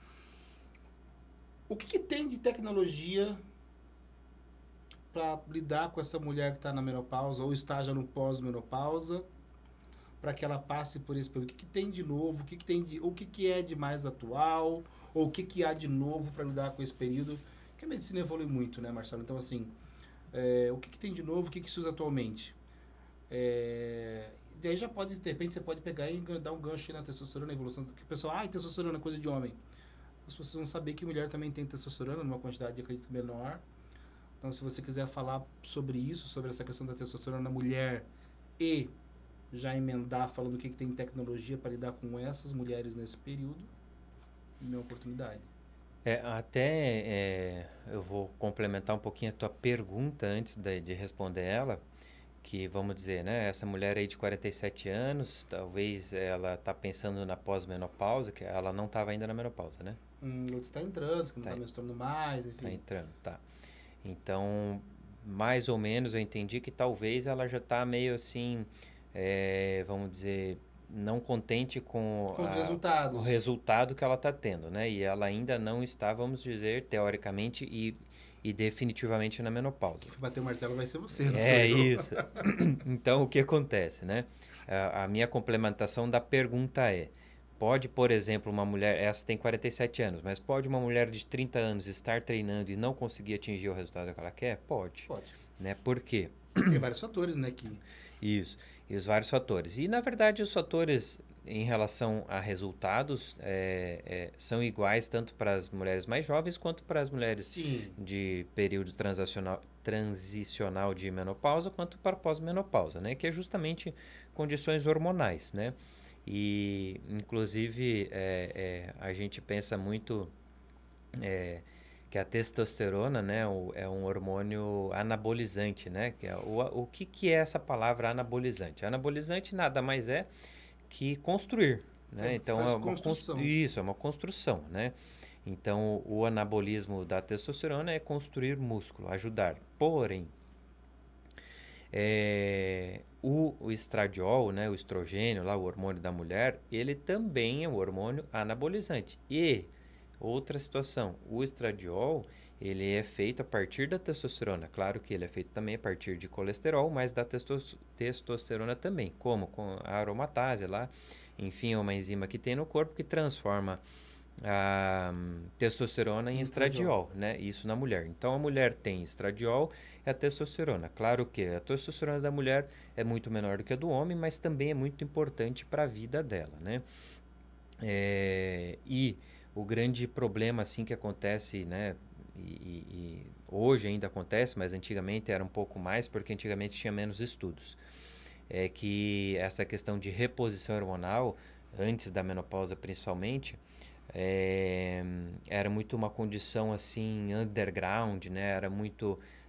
O que tem de tecnologia para lidar com essa mulher que está na menopausa ou está já no pós-menopausa, para que ela passe por esse período? O que tem de novo? O que é de mais atual? Ou o que há de novo para lidar com esse período? Porque a medicina evolui muito, né, Marcelo? Então, assim, o que tem de novo? O que se usa atualmente? Daí já pode, de repente, você pode pegar e dar um gancho aí na testosterona, na evolução. Porque o pessoal, testosterona é coisa de homem. As pessoas vão saber que mulher também tem testosterona, numa quantidade, acredito, menor. Então, se você quiser falar sobre isso, sobre essa questão da testosterona na mulher e já emendar falando o que tem tecnologia para lidar com essas mulheres nesse período, minha oportunidade. Eu vou complementar um pouquinho a tua pergunta antes de responder ela, que vamos dizer, né, essa mulher aí de 47 anos, talvez ela tá pensando na pós-menopausa, que ela não estava ainda na menopausa, né? Ela está entrando, que não está menstruando mais, enfim. Tá entrando, tá. Então, mais ou menos eu entendi que talvez ela já tá meio assim, vamos dizer, não contente com os o resultados. resultado que ela está tendo, né? E ela ainda não está, vamos dizer, teoricamente e definitivamente na menopausa. Quem bater o martelo vai ser você, não sou eu. Isso. Então, o que acontece, né? A minha complementação da pergunta é: pode, por exemplo, uma mulher, essa tem 47 anos, mas pode uma mulher de 30 anos estar treinando e não conseguir atingir o resultado que ela quer? Pode. Pode. Né? Por quê? Tem vários fatores, né? Isso. E os vários fatores. E, na verdade, os fatores em relação a resultados são iguais tanto para as mulheres mais jovens quanto para as mulheres de período transicional de menopausa quanto para pós-menopausa, né? Que é justamente condições hormonais, né? E, inclusive, a gente pensa muito que a testosterona, né, é um hormônio anabolizante, né? Que é o que é essa palavra anabolizante? Anabolizante nada mais é que construir, né? Então é uma construção. Isso, é uma construção, né? Então o anabolismo da testosterona é construir músculo, ajudar. Porém, o estradiol, né, o estrogênio, lá, o hormônio da mulher, ele também é um hormônio anabolizante. E outra situação, o estradiol, ele é feito a partir da testosterona. Claro que ele é feito também a partir de colesterol, mas da testosterona também. Como? Com a aromatase lá. Enfim, é uma enzima que tem no corpo que transforma a testosterona em estradiol, né? Isso na mulher. Então, a mulher tem estradiol e a testosterona. Claro que a testosterona da mulher é muito menor do que a do homem, mas também é muito importante para a vida dela, né? E o grande problema assim que acontece, né, e hoje ainda acontece, mas antigamente era um pouco mais, porque antigamente tinha menos estudos, é que essa questão de reposição hormonal, antes da menopausa principalmente, era muito uma condição assim underground, né?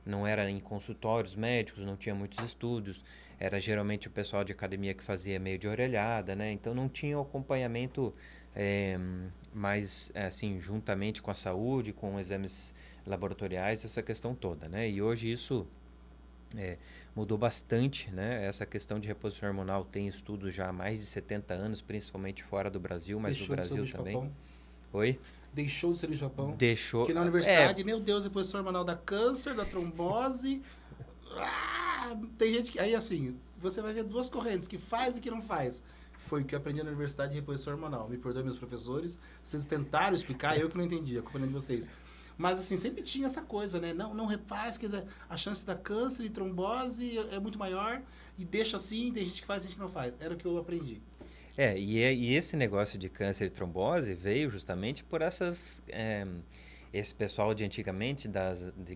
Não era em consultórios médicos, não tinha muitos estudos, era geralmente o pessoal de academia que fazia meio de orelhada, né? Então não tinha o acompanhamento mais assim juntamente com a saúde, com exames laboratoriais, essa questão toda, né? E hoje isso mudou bastante, né? Essa questão de reposição hormonal tem estudos já há mais de 70 anos, principalmente fora do Brasil, mas no Brasil também. Papão. Oi? Deixou de ser bicho-papão? Deixou. Porque na universidade, meu Deus, reposição hormonal dá câncer, da trombose. Tem gente que... Aí, assim, você vai ver duas correntes, que faz e que não faz. Foi o que eu aprendi na universidade de reposição hormonal. Me perdoem meus professores, vocês tentaram explicar, eu que não entendi, a culpa não é de vocês. Mas, assim, sempre tinha essa coisa, né? Não refaz, quer dizer, a chance da câncer e trombose é muito maior, e deixa assim, tem gente que faz e gente que não faz. Era o que eu aprendi. E esse negócio de câncer e trombose veio justamente por esse pessoal de antigamente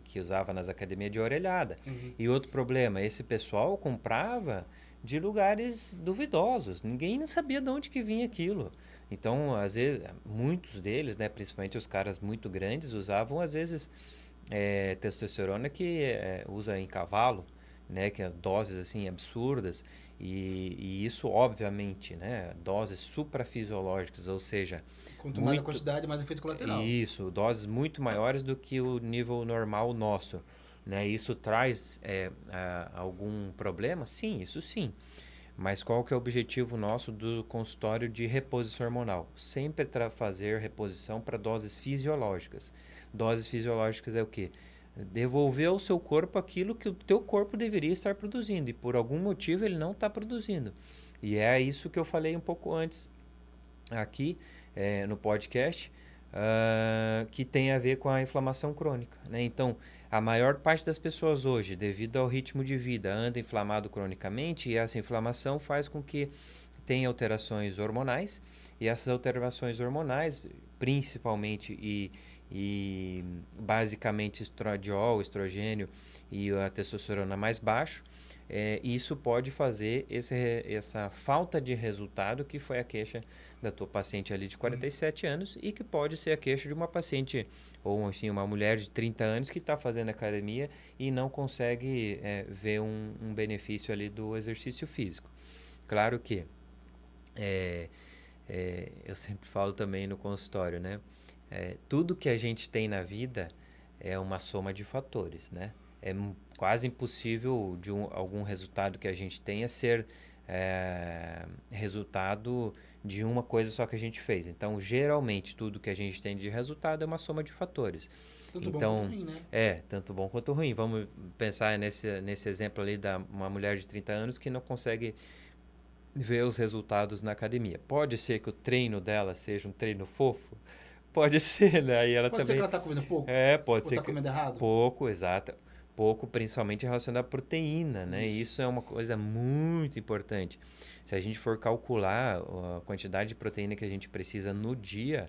que usava nas academias de orelhada. Uhum. E outro problema, esse pessoal comprava de lugares duvidosos. Ninguém sabia de onde que vinha aquilo. Então, às vezes, muitos deles, né, principalmente os caras muito grandes, usavam, às vezes, testosterona que usa em cavalo, né, que é doses assim absurdas. E isso, obviamente, né, doses suprafisiológicas, ou seja... Quanto mais a quantidade, mais efeito colateral. Isso, doses muito maiores do que o nível normal nosso. Né? Isso traz algum problema? Sim, isso sim. Mas qual que é o objetivo nosso do consultório de reposição hormonal? Sempre fazer reposição para doses fisiológicas. Doses fisiológicas é o quê? Devolver ao seu corpo aquilo que o teu corpo deveria estar produzindo e por algum motivo ele não está produzindo. E é isso que eu falei um pouco antes aqui no podcast, que tem a ver com a inflamação crônica, né? Então, a maior parte das pessoas hoje, devido ao ritmo de vida, anda inflamado cronicamente e essa inflamação faz com que tenha alterações hormonais e essas alterações hormonais, principalmente e basicamente estradiol, estrogênio e a testosterona mais baixo, isso pode fazer essa falta de resultado que foi a queixa da tua paciente ali de 47 anos e que pode ser a queixa de uma paciente ou, enfim, uma mulher de 30 anos que está fazendo academia e não consegue ver um benefício ali do exercício físico. Claro que eu sempre falo também no consultório, né? Tudo que a gente tem na vida é uma soma de fatores, né? É quase impossível de algum resultado que a gente tenha ser resultado de uma coisa só que a gente fez. Então, geralmente, tudo que a gente tem de resultado é uma soma de fatores. Tanto bom quanto Então, ruim, né? tanto bom quanto ruim. Vamos pensar nesse exemplo ali da uma mulher de 30 anos que não consegue ver os resultados na academia. Pode ser que o treino dela seja um treino fofo? Pode ser, né? Aí ela Pode ser que também... ela tá comendo pouco? Pode Ou ser tá que... comendo errado? Pouco, exato. Pouco, principalmente relacionado à proteína, né? E Isso. isso é uma coisa muito importante. Se a gente for calcular a quantidade de proteína que a gente precisa no dia,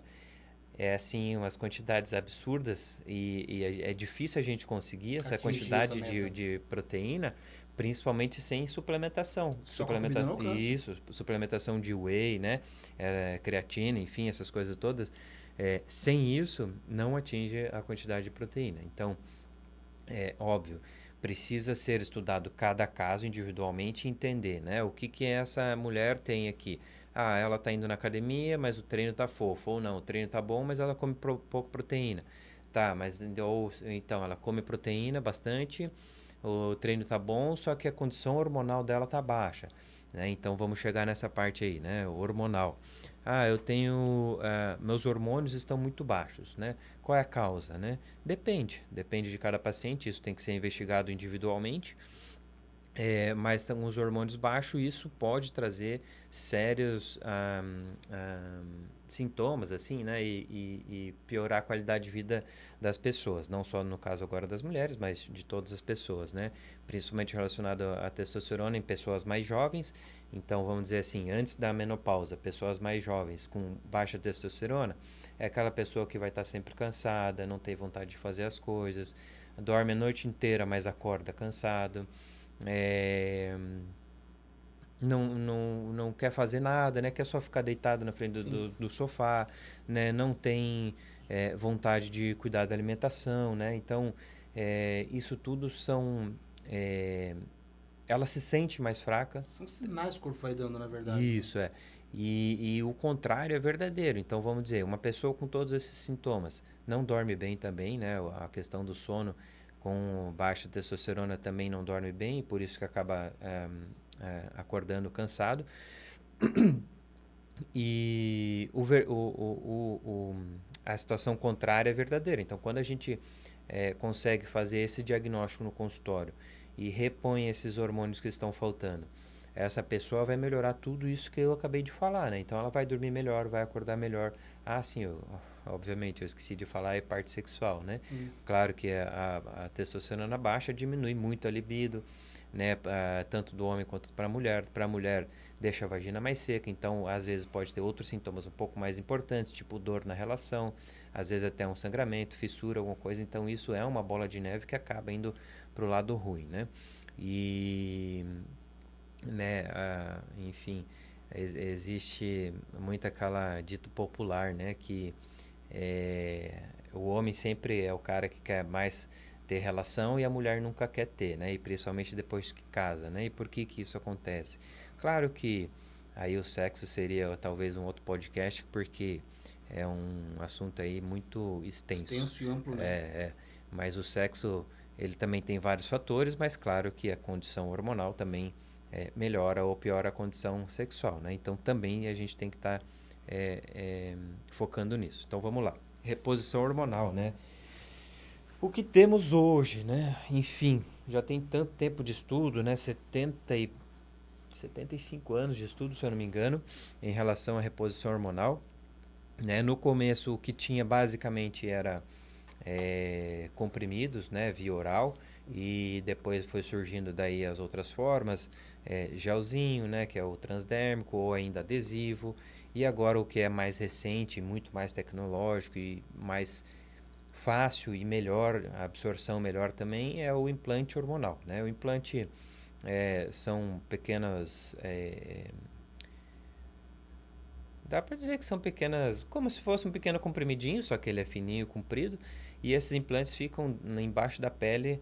é assim, umas quantidades absurdas e é difícil a gente conseguir essa Atingir essa quantidade meta. de proteína, principalmente sem suplementação. Só com a comida não alcança. Isso, suplementação de whey, né? Creatina, enfim, essas coisas todas. Sem isso, não atinge a quantidade de proteína. Então, óbvio, precisa ser estudado cada caso individualmente e entender, né? O que essa mulher tem aqui. Ah, ela está indo na academia, mas o treino tá fofo. Ou não, o treino tá bom, mas ela come pouco proteína. Tá, mas então ela come proteína bastante, o treino tá bom, só que a condição hormonal dela tá baixa, né? Então vamos chegar nessa parte aí, né? Hormonal. Ah, eu tenho, meus hormônios estão muito baixos, né? Qual é a causa, né? Depende de cada paciente, isso tem que ser investigado individualmente. Mas estão os hormônios baixos, isso pode trazer sérios sintomas, assim, né? E piorar a qualidade de vida das pessoas. Não só no caso agora das mulheres, mas de todas as pessoas, né? Principalmente relacionado à testosterona em pessoas mais jovens. Então, vamos dizer assim, antes da menopausa, pessoas mais jovens com baixa testosterona, é aquela pessoa que vai estar sempre cansada, não tem vontade de fazer as coisas, dorme a noite inteira, mas acorda cansado. É, não quer fazer nada, né? Quer só ficar deitado na frente do sofá, né? Não tem vontade de cuidar da alimentação, né? Então, isso tudo são... ela se sente mais fraca. São sinais que o corpo vai dando, na verdade. Isso, é. E o contrário é verdadeiro. Então, vamos dizer, uma pessoa com todos esses sintomas não dorme bem também, né? A questão do sono com baixa testosterona também não dorme bem, por isso que acaba acordando cansado. E a situação contrária é verdadeira. Então, quando a gente consegue fazer esse diagnóstico no consultório e repõe esses hormônios que estão faltando, essa pessoa vai melhorar tudo isso que eu acabei de falar, né? Então, ela vai dormir melhor, vai acordar melhor. Ah, sim, obviamente, eu esqueci de falar, é parte sexual, né? Claro que a testosterona baixa diminui muito a libido, né? Tanto do homem quanto para a mulher. Para a mulher, deixa a vagina mais seca, então às vezes pode ter outros sintomas um pouco mais importantes, tipo dor na relação, às vezes até um sangramento, fissura, alguma coisa. Então isso é uma bola de neve que acaba indo para o lado ruim, né? E, né, enfim, existe muito aquela dito popular, né, que o homem sempre é o cara que quer mais ter relação e a mulher nunca quer ter, né? E principalmente depois que casa, né? E por que isso acontece? Claro que aí o sexo seria talvez um outro podcast, porque é um assunto aí muito extenso. Extenso e amplo, né? Mas o sexo, ele também tem vários fatores, mas claro que a condição hormonal também melhora ou piora a condição sexual, né? Então também a gente tem que estar focando nisso. Então vamos lá. Reposição hormonal, né? O que temos hoje, né? Enfim, já tem tanto tempo de estudo, né? 75 anos de estudo, se eu não me engano, em relação à reposição hormonal, né? No começo, o que tinha basicamente era comprimidos, né? Via oral, e depois foi surgindo daí as outras formas, gelzinho, né? Que é o transdérmico, ou ainda adesivo, e agora o que é mais recente, muito mais tecnológico e mais fácil e melhor, a absorção melhor também, é o implante hormonal, né? O implante são pequenas... dá para dizer que são pequenas, como se fosse um pequeno comprimidinho, só que ele é fininho, comprido, e esses implantes ficam embaixo da pele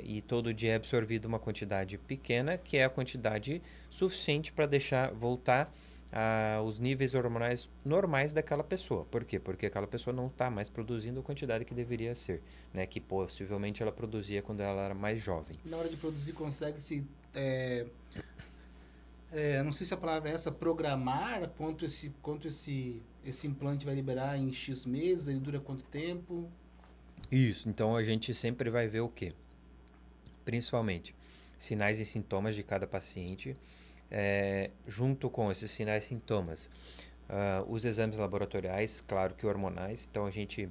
e todo dia é absorvido uma quantidade pequena, que é a quantidade suficiente para deixar voltar os níveis hormonais normais daquela pessoa. Por quê? Porque aquela pessoa não está mais produzindo a quantidade que deveria ser, né? Que possivelmente ela produzia quando ela era mais jovem. Na hora de produzir, consegue-se... não sei se a palavra é essa, programar esse implante vai liberar em X meses, ele dura quanto tempo? Isso, então a gente sempre vai ver o quê? Principalmente sinais e sintomas de cada paciente, junto com esses sinais e sintomas. Os exames laboratoriais, claro que hormonais, então a gente,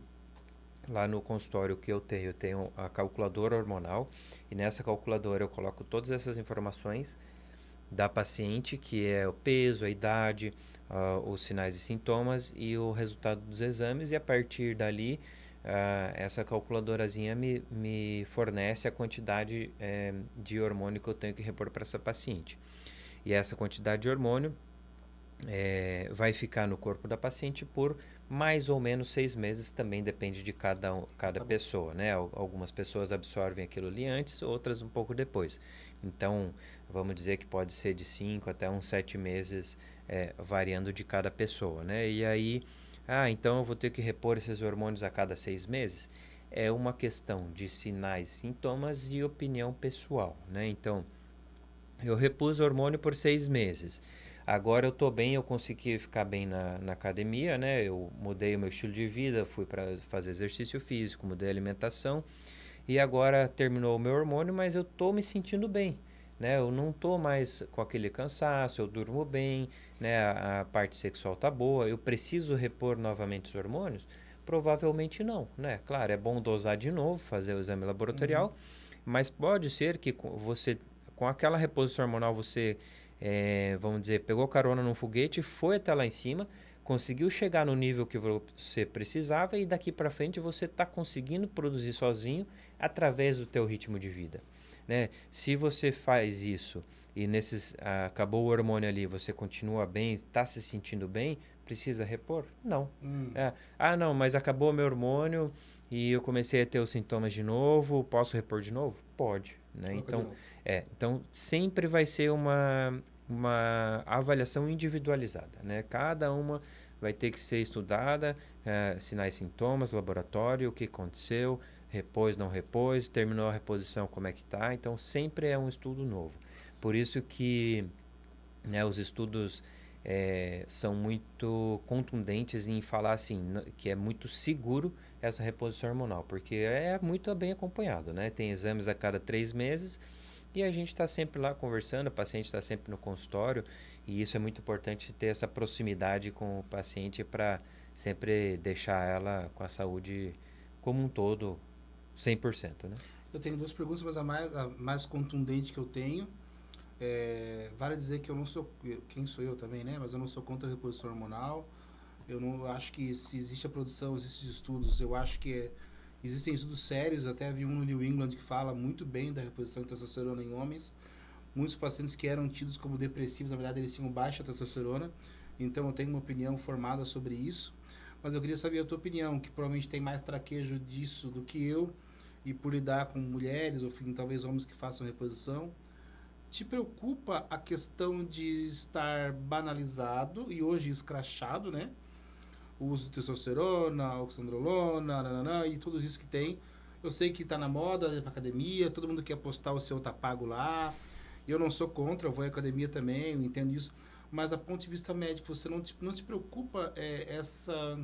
lá no consultório que eu tenho a calculadora hormonal, e nessa calculadora eu coloco todas essas informações da paciente, que é o peso, a idade, os sinais e sintomas e o resultado dos exames, e a partir dali essa calculadorazinha me fornece a quantidade de hormônio que eu tenho que repor para essa paciente. E essa quantidade de hormônio vai ficar no corpo da paciente por mais ou menos 6 meses, também depende de cada pessoa, né? Algumas pessoas absorvem aquilo ali antes, outras um pouco depois. Então, vamos dizer que pode ser de 5 até uns 7 meses, variando de cada pessoa, né? E aí, então eu vou ter que repor esses hormônios a cada 6 meses? É uma questão de sinais, sintomas e opinião pessoal, né? Então, eu repus hormônio por 6 meses. Agora eu tô bem, eu consegui ficar bem na academia, né? Eu mudei o meu estilo de vida, fui para fazer exercício físico, mudei a alimentação. E agora terminou o meu hormônio, mas eu tô me sentindo bem, né? Eu não tô mais com aquele cansaço, eu durmo bem, né? A parte sexual tá boa. Eu preciso repor novamente os hormônios? Provavelmente não, né? Claro, é bom dosar de novo, fazer o exame laboratorial, mas pode ser que você, com aquela reposição hormonal, você, vamos dizer, pegou carona num foguete, foi até lá em cima, conseguiu chegar no nível que você precisava e daqui para frente você está conseguindo produzir sozinho através do teu ritmo de vida, né? Se você faz isso e acabou o hormônio ali, você continua bem, está se sentindo bem, precisa repor? Não. Não, mas acabou o meu hormônio e eu comecei a ter os sintomas de novo, posso repor de novo? Pode, né? Então sempre vai ser uma avaliação individualizada, né? Cada uma vai ter que ser estudada, sinais, sintomas, laboratório, o que aconteceu, repôs, não repôs, terminou a reposição, como é que tá? Então sempre é um estudo novo. Por isso que, né, os estudos são muito contundentes em falar assim, que é muito seguro essa reposição hormonal, porque é muito bem acompanhado, né? Tem exames a cada 3 meses e a gente está sempre lá conversando, o paciente está sempre no consultório e isso é muito importante, ter essa proximidade com o paciente para sempre deixar ela com a saúde como um todo 100%, né? Eu tenho duas perguntas, mas a mais contundente que eu tenho vale dizer que eu não sou... Quem sou eu também, né? Mas eu não sou contra a reposição hormonal. Eu não acho que se existe a produção, existem estudos. Eu acho que existem estudos sérios. Até vi um no New England que fala muito bem da reposição de testosterona em homens. Muitos pacientes que eram tidos como depressivos, na verdade, eles tinham baixa testosterona. Então, eu tenho uma opinião formada sobre isso. Mas eu queria saber a tua opinião, que provavelmente tem mais traquejo disso do que eu. E por lidar com mulheres, ou enfim, talvez homens que façam reposição. Te preocupa a questão de estar banalizado e hoje escrachado, né? O uso de testosterona, oxandrolona, nananã, e tudo isso que tem. Eu sei que está na moda, ir pra academia, todo mundo quer postar o seu tá pago lá. Eu não sou contra, eu vou à academia também, eu entendo isso. Mas a ponto de vista médico, você não te preocupa essa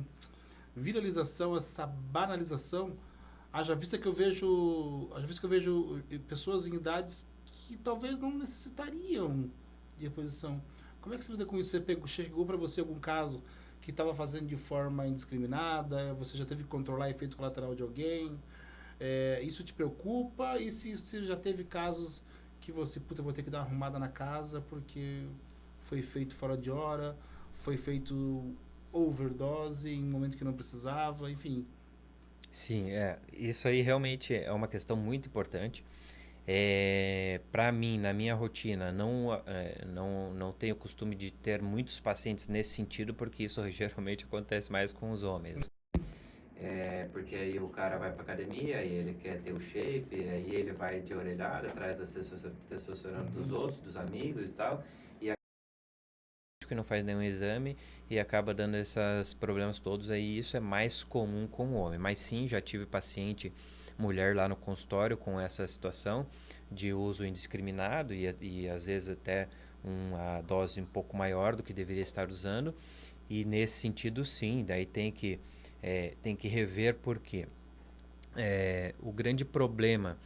viralização, essa banalização? Haja vista que eu vejo pessoas em idades que talvez não necessitariam de reposição. Como é que você lida com isso? Chegou para você algum caso que estava fazendo de forma indiscriminada? Você já teve que controlar efeito colateral de alguém? Isso te preocupa? E se você já teve casos que você, vou ter que dar uma arrumada na casa porque foi feito fora de hora, foi feito overdose em um momento que não precisava, enfim. Sim, isso aí realmente é uma questão muito importante. Para mim, na minha rotina, não tenho costume de ter muitos pacientes nesse sentido, porque isso geralmente acontece mais com os homens. Porque aí o cara vai pra academia e ele quer ter o shape, aí ele vai de orelhada atrás da testosterona dos outros, dos amigos e tal, e que não faz nenhum exame e acaba dando esses problemas todos aí. Isso é mais comum com o homem, mas sim, já tive paciente mulher lá no consultório com essa situação de uso indiscriminado e às vezes até uma dose um pouco maior do que deveria estar usando, e nesse sentido sim, daí tem que rever, porque o grande problema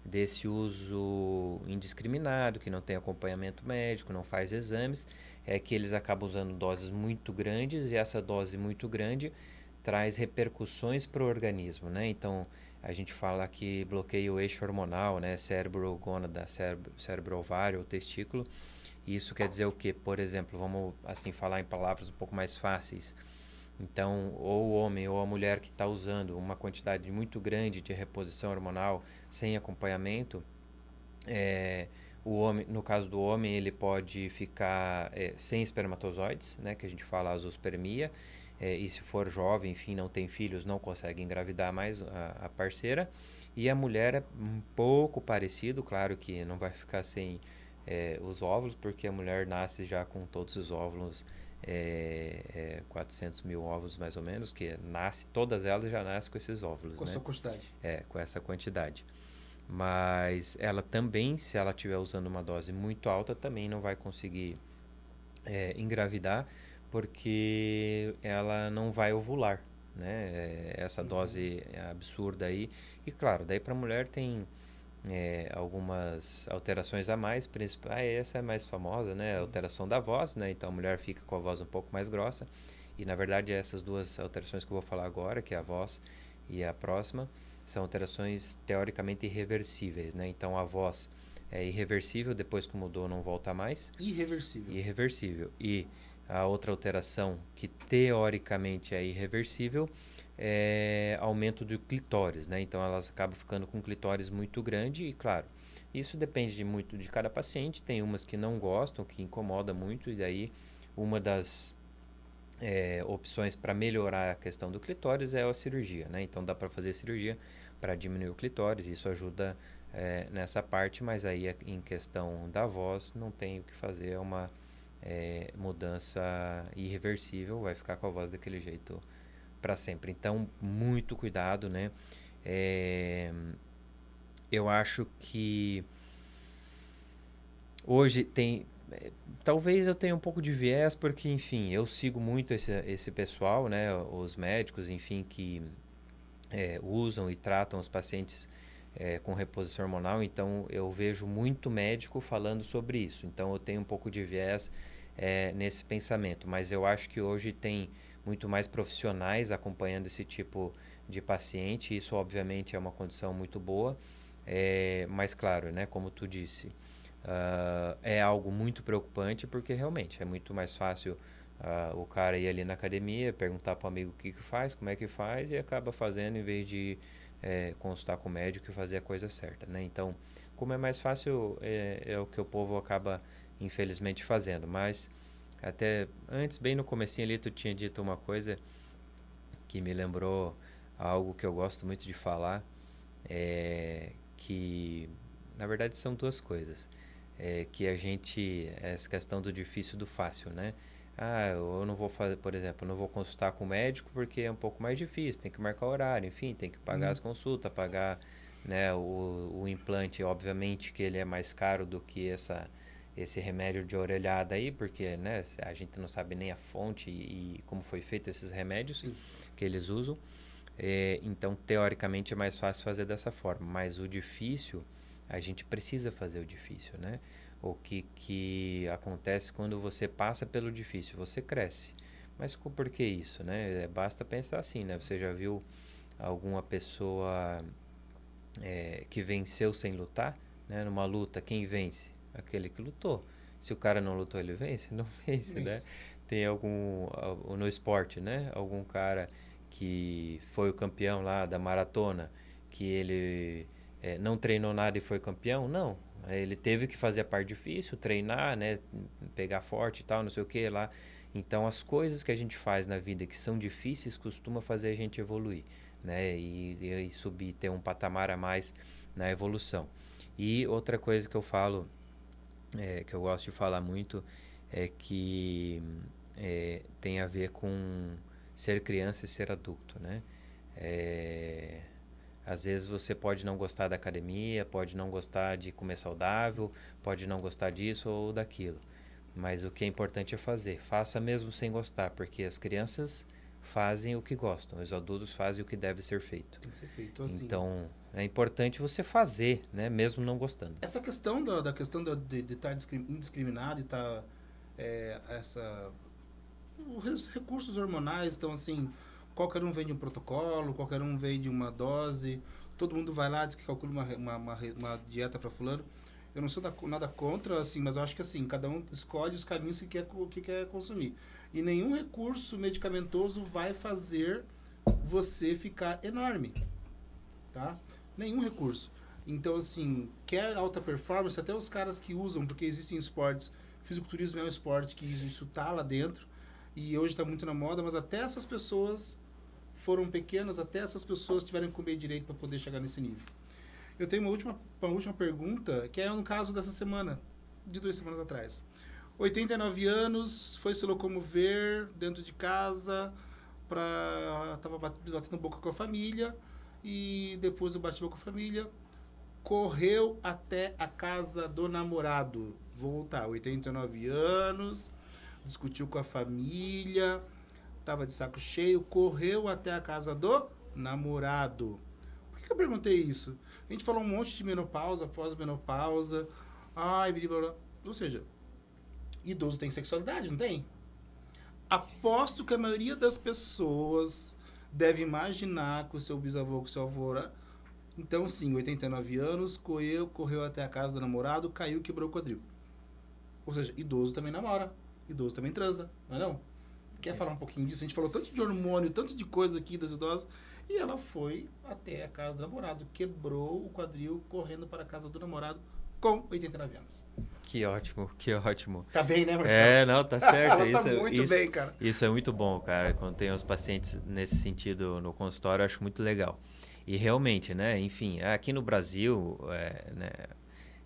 desse uso indiscriminado, que não tem acompanhamento médico, não faz exames, é que eles acabam usando doses muito grandes, e essa dose muito grande traz repercussões para o organismo, né? Então, a gente fala que bloqueia o eixo hormonal, né? Cérebro-gônada, cérebro-ovário ou testículo. Isso quer dizer o quê? Por exemplo, vamos assim falar em palavras um pouco mais fáceis. Então, ou o homem ou a mulher que está usando uma quantidade muito grande de reposição hormonal sem acompanhamento, é, o homem, no caso do homem, ele pode ficar sem espermatozoides, né, que a gente fala azoospermia, e se for jovem, enfim, não tem filhos, não consegue engravidar mais a parceira. E a mulher é um pouco parecido, claro que não vai ficar sem os óvulos, porque a mulher nasce já com todos os óvulos, 400 mil ovos mais ou menos, que nasce, todas elas já nascem com esses óvulos, Com a né? sua quantidade. Com essa quantidade. Mas ela também, se ela estiver usando uma dose muito alta, também não vai conseguir engravidar, porque ela não vai ovular, né? Essa dose absurda aí. E claro, daí para a mulher tem algumas alterações a mais, essa é mais famosa, né? A alteração da voz, né? Então a mulher fica com a voz um pouco mais grossa. E na verdade essas duas alterações que eu vou falar agora, que é a voz e a próxima, são alterações teoricamente irreversíveis, né? Então a voz é irreversível, depois que mudou não volta mais. Irreversível. Irreversível. E a outra alteração que teoricamente é irreversível aumento do clitóris, né? Então elas acabam ficando com um clitóris muito grande e, claro, isso depende muito de cada paciente. Tem umas que não gostam, que incomoda muito, e daí uma das opções para melhorar a questão do clitóris é a cirurgia, né? Então dá para fazer cirurgia para diminuir o clitóris, isso ajuda nessa parte, mas aí em questão da voz não tem o que fazer, é uma mudança irreversível, vai ficar com a voz daquele jeito para sempre. Então, muito cuidado, né? Eu acho que hoje tem. Talvez eu tenha um pouco de viés, porque, enfim, eu sigo muito esse pessoal, né? Os médicos, enfim, que usam e tratam os pacientes com reposição hormonal. Então, eu vejo muito médico falando sobre isso. Então, eu tenho um pouco de viés nesse pensamento. Mas eu acho que hoje tem muito mais profissionais acompanhando esse tipo de paciente. Isso, obviamente, é uma condição muito boa. Mas, claro, né, como tu disse, é algo muito preocupante, porque realmente é muito mais fácil o cara ir ali na academia, perguntar para o amigo o que faz, como é que faz, e acaba fazendo em vez de consultar com o médico e fazer a coisa certa, né? Então, como é mais fácil, é o que o povo acaba infelizmente fazendo. Mas até antes, bem no comecinho ali, tu tinha dito uma coisa que me lembrou algo que eu gosto muito de falar, que na verdade são duas coisas. Que a gente, essa questão do difícil e do fácil, né? Eu não vou fazer, por exemplo, eu não vou consultar com o médico porque é um pouco mais difícil, tem que marcar horário, enfim, tem que pagar as consultas, pagar, né, o implante, obviamente que ele é mais caro do que esse remédio de orelhada aí, porque, né, a gente não sabe nem a fonte e como foi feito esses remédios Sim. que eles usam. Então, teoricamente, é mais fácil fazer dessa forma, mas o difícil, a gente precisa fazer o difícil, né? O que acontece quando você passa pelo difícil? Você cresce. Mas por que isso, né? Basta pensar assim, né? Você já viu alguma pessoa que venceu sem lutar, né? Numa luta, quem vence? Aquele que lutou. Se o cara não lutou, ele vence? Não vence, né? Tem no esporte, né? Algum cara que foi o campeão lá da maratona, que ele não treinou nada e foi campeão? Não. Ele teve que fazer a parte difícil, treinar, né? Pegar forte e tal, não sei o que lá. Então, as coisas que a gente faz na vida que são difíceis costuma fazer a gente evoluir, né? E subir, ter um patamar a mais na evolução. E outra coisa que eu falo, que eu gosto de falar muito, é que tem a ver com ser criança e ser adulto, né? Às vezes você pode não gostar da academia, pode não gostar de comer saudável, pode não gostar disso ou daquilo. Mas o que é importante é fazer. Faça mesmo sem gostar, porque as crianças fazem o que gostam, os adultos fazem o que deve ser feito. Tem que ser feito assim. Então, é importante você fazer, né? Mesmo não gostando. Essa questão da questão de estar indiscriminado e estar... Os recursos hormonais estão assim... Qualquer um vende um protocolo, qualquer um vende uma dose, todo mundo vai lá, diz que calcula uma dieta para fulano. Eu não sou nada contra, assim, mas eu acho que assim, cada um escolhe os caminhos que quer consumir. E nenhum recurso medicamentoso vai fazer você ficar enorme, tá? Nenhum recurso. Então, assim, quer alta performance, até os caras que usam, porque existem esportes, fisiculturismo é um esporte que isso tá lá dentro, e hoje está muito na moda, mas até essas pessoas foram pequenas, até essas pessoas tiveram que comer direito para poder chegar nesse nível. Eu tenho uma última pergunta, que é um caso dessa semana, de 2 semanas atrás. 89 anos, foi se locomover dentro de casa, tava batendo boca com a família, e depois do bate-boca com a família, correu até a casa do namorado. Voltar, 89 anos, discutiu com a família, tava de saco cheio, correu até a casa do namorado. Por que eu perguntei isso? A gente falou um monte de menopausa, pós-menopausa, ou seja, idoso tem sexualidade, não tem? Aposto que a maioria das pessoas deve imaginar que o seu bisavô, que o seu avô... Então, sim, 89 anos, correu até a casa do namorado, caiu e quebrou o quadril. Ou seja, idoso também namora, idoso também transa, não é não? Quer falar um pouquinho disso? A gente falou tanto de hormônio, tanto de coisa aqui das idosas. E ela foi até a casa do namorado, quebrou o quadril correndo para a casa do namorado com 89 anos. Que ótimo, que ótimo. Tá bem, né, Marcelo? Não, tá certo. Ela tá muito bem, cara. Isso é muito bom, cara. Quando tem os pacientes nesse sentido no consultório, eu acho muito legal. E realmente, né, enfim, aqui no Brasil, né,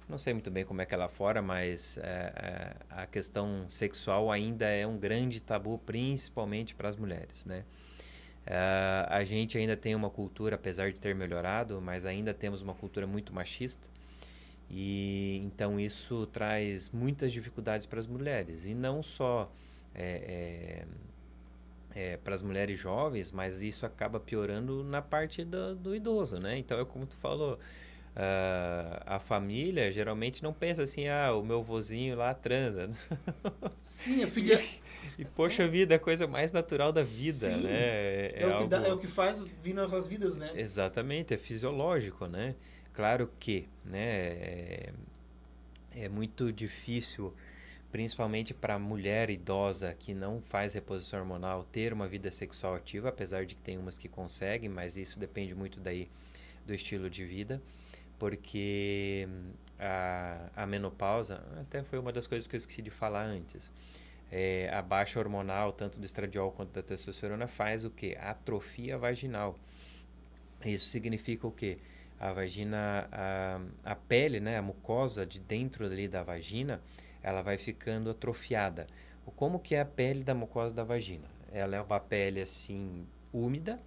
não sei muito bem como é que é lá fora, mas a questão sexual ainda é um grande tabu, principalmente para as mulheres, né? A gente ainda tem uma cultura, apesar de ter melhorado, mas ainda temos uma cultura muito machista. E então isso traz muitas dificuldades para as mulheres. E não só para as mulheres jovens, mas isso acaba piorando na parte do idoso, né? Então é como tu falou. A família geralmente não pensa assim, o meu vozinho lá transa. Sim, a filha... E poxa vida, é a coisa mais natural da vida, Sim, né? é o que faz vir novas vidas, né? Exatamente, é fisiológico, né? Claro que, né, é muito difícil, principalmente para a mulher idosa que não faz reposição hormonal, ter uma vida sexual ativa, apesar de que tem umas que conseguem, mas isso depende muito daí do estilo de vida. Porque a menopausa, até foi uma das coisas que eu esqueci de falar antes, a baixa hormonal, tanto do estradiol quanto da testosterona, faz o quê? Atrofia vaginal. Isso significa o quê? A vagina, a pele, né, a mucosa de dentro ali da vagina, ela vai ficando atrofiada. Como que é a pele da mucosa da vagina? Ela é uma pele assim, úmida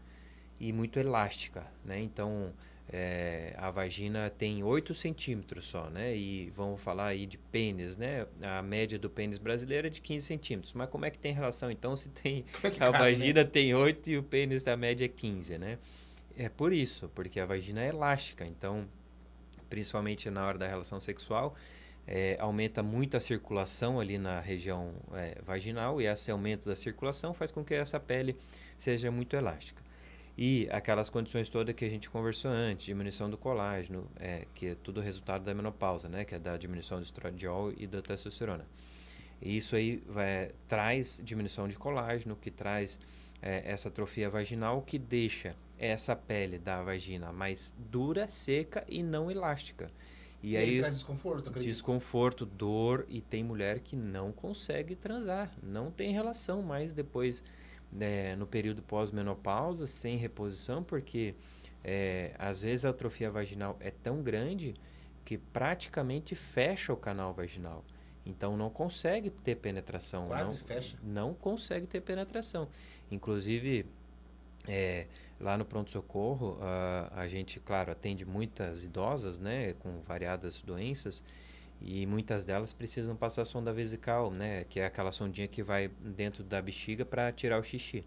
e muito elástica, né? Então... a vagina tem 8 centímetros só, né? E vamos falar aí de pênis, né? A média do pênis brasileiro é de 15 centímetros. Mas como é que tem relação, então, se tem a vagina tem 8 e o pênis da média é 15, né? É por isso, porque a vagina é elástica. Então, principalmente na hora da relação sexual, aumenta muito a circulação ali na região vaginal. E esse aumento da circulação faz com que essa pele seja muito elástica. E aquelas condições todas que a gente conversou antes, diminuição do colágeno, que é tudo resultado da menopausa, né? Que é da diminuição do estradiol e da testosterona. E isso aí traz diminuição de colágeno, que traz essa atrofia vaginal que deixa essa pele da vagina mais dura, seca e não elástica. E aí traz desconforto, acredito. Desconforto, dor, e tem mulher que não consegue transar, não tem relação mais depois, no período pós-menopausa, sem reposição, porque às vezes a atrofia vaginal é tão grande que praticamente fecha o canal vaginal. Então não consegue ter penetração. Quase fecha. Não consegue ter penetração. Inclusive, lá no pronto-socorro, a gente, claro, atende muitas idosas, né, com variadas doenças, e muitas delas precisam passar sonda vesical, né, que é aquela sondinha que vai dentro da bexiga para tirar o xixi.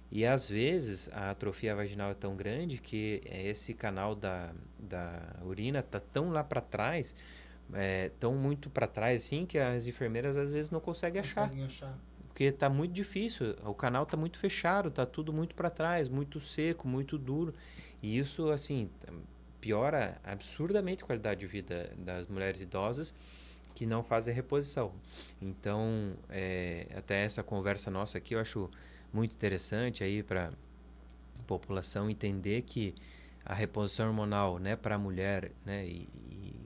E às vezes a atrofia vaginal é tão grande que esse canal da urina está tão lá para trás, tão muito para trás assim, que as enfermeiras às vezes não conseguem achar. Porque está muito difícil, o canal está muito fechado, está tudo muito para trás, muito seco, muito duro. E isso, assim, piora absurdamente a qualidade de vida das mulheres idosas que não fazem reposição. Então, até essa conversa nossa aqui eu acho muito interessante aí para a população entender que a reposição hormonal, né, para a mulher, né,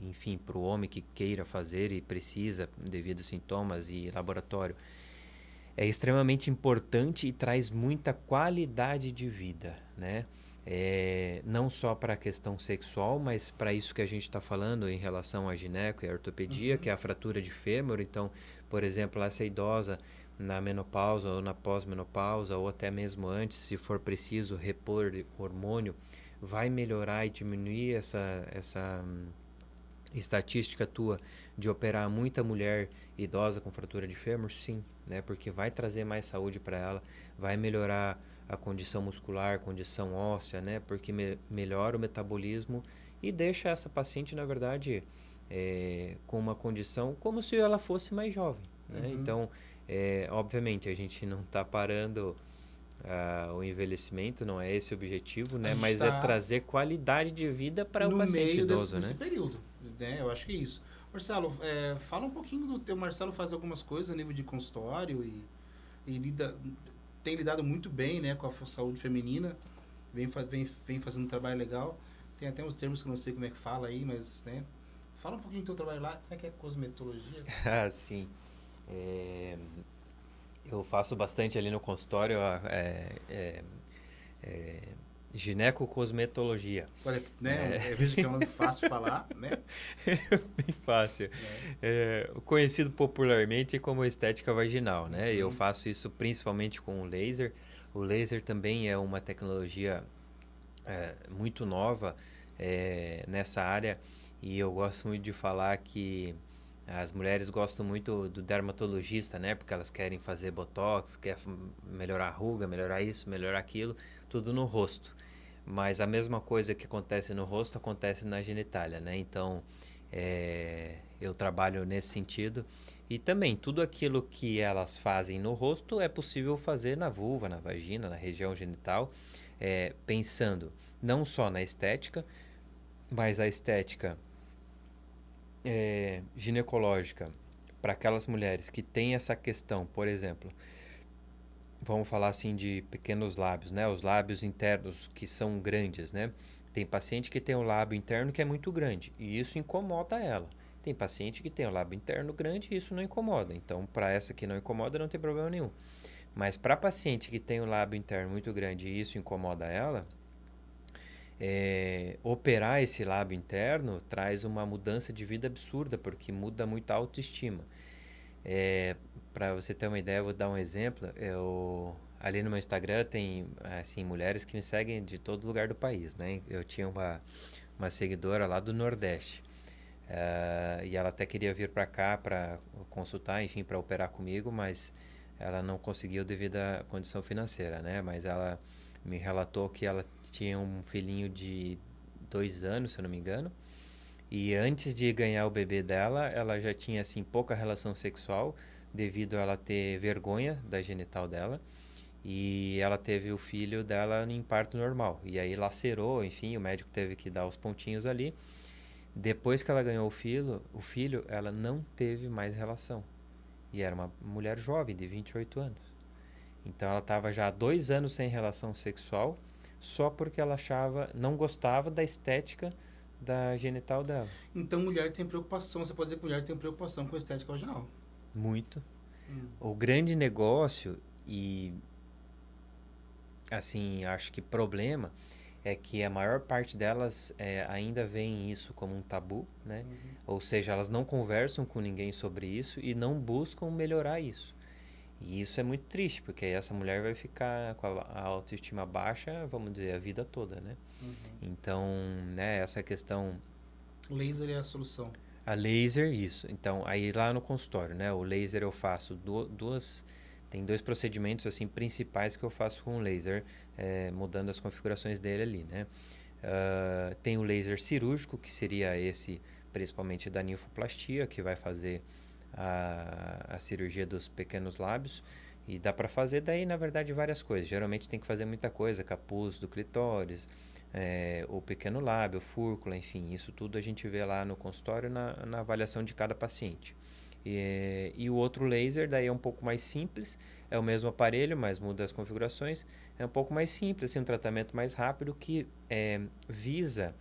enfim, para o homem que queira fazer e precisa devido a sintomas e laboratório, é extremamente importante e traz muita qualidade de vida, né? Não só para a questão sexual, mas para isso que a gente está falando em relação à gineco e à ortopedia, que é a fratura de fêmur. Então, por exemplo, essa idosa na menopausa ou na pós-menopausa, ou até mesmo antes, se for preciso repor hormônio, vai melhorar e diminuir essa estatística tua de operar muita mulher idosa com fratura de fêmur? Sim, né? Porque vai trazer mais saúde para ela, vai melhorar a condição muscular, condição óssea, né? Porque melhora o metabolismo e deixa essa paciente, na verdade, com uma condição como se ela fosse mais jovem, né? Então, obviamente, a gente não está parando o envelhecimento, não é esse o objetivo, né? Mas é trazer qualidade de vida para o paciente idoso, desse período, né? Eu acho que é isso. Marcelo, fala um pouquinho do teu. Marcelo faz algumas coisas a nível de consultório e tem lidado muito bem, né, com a saúde feminina, vem fazendo um trabalho legal. Tem até uns termos que eu não sei como é que fala aí, mas, né? Fala um pouquinho do teu trabalho lá, como é que é cosmetologia? Ah, sim. Eu faço bastante ali no consultório ginecocosmetologia. Olha, né? Eu vejo que é um nome fácil de falar, né? Bem fácil. Conhecido popularmente como estética vaginal, né? Eu faço isso principalmente com o laser. O laser também é uma tecnologia muito nova nessa área, e eu gosto muito de falar que as mulheres gostam muito do dermatologista, né? Porque elas querem fazer botox, quer melhorar a ruga, melhorar isso, melhorar aquilo, tudo no rosto. Mas a mesma coisa que acontece no rosto acontece na genitália, né? Então, eu trabalho nesse sentido. E também, tudo aquilo que elas fazem no rosto é possível fazer na vulva, na vagina, na região genital, pensando não só na estética, mas a estética ginecológica para aquelas mulheres que têm essa questão, por exemplo, vamos falar assim de pequenos lábios, né? Os lábios internos que são grandes, né? Tem paciente que tem um lábio interno que é muito grande e isso incomoda ela. Tem paciente que tem o lábio interno grande e isso não incomoda. Então, para essa que não incomoda, não tem problema nenhum. Mas para paciente que tem o lábio interno muito grande e isso incomoda ela, operar esse lábio interno traz uma mudança de vida absurda, porque muda muito a autoestima. Para você ter uma ideia, eu vou dar um exemplo. Ali no meu Instagram tem assim, mulheres que me seguem de todo lugar do país, né? Eu tinha uma seguidora lá do Nordeste, e ela até queria vir para cá para consultar, enfim, para operar comigo, mas ela não conseguiu devido à condição financeira, né? Mas ela me relatou que ela tinha um filhinho de 2 anos, se eu não me engano. E antes de ganhar o bebê dela, ela já tinha assim pouca relação sexual devido a ela ter vergonha da genital dela. E ela teve o filho dela em parto normal. E aí lacerou, enfim, o médico teve que dar os pontinhos ali. Depois que ela ganhou o filho, ela não teve mais relação. E era uma mulher jovem, de 28 anos. Então ela estava já há 2 anos sem relação sexual, só porque ela não gostava da estética da genital dela. Então, mulher tem preocupação. Você pode dizer que mulher tem preocupação com a estética vaginal. Muito. Hum. O grande negócio e, assim, acho que problema é que a maior parte delas ainda veem isso como um tabu, né? Ou seja, elas não conversam com ninguém sobre isso e não buscam melhorar isso. E isso é muito triste, porque aí essa mulher vai ficar com a autoestima baixa, vamos dizer, a vida toda, né? Então, né, essa questão. Laser é a solução. A laser, isso. Então, aí lá no consultório, né? O laser eu faço duas. Tem 2 procedimentos assim principais que eu faço com o laser, mudando as configurações dele ali, né? Tem o laser cirúrgico, que seria esse, principalmente da ninfoplastia, que vai fazer a cirurgia dos pequenos lábios. E dá para fazer daí, na verdade, várias coisas. Geralmente tem que fazer muita coisa, capuz do clitóris, o pequeno lábio, fúrcula, enfim, isso tudo a gente vê lá no consultório na avaliação de cada paciente. E o outro laser daí é um pouco mais simples, é o mesmo aparelho, mas muda as configurações, é um pouco mais simples, assim, um tratamento mais rápido que visa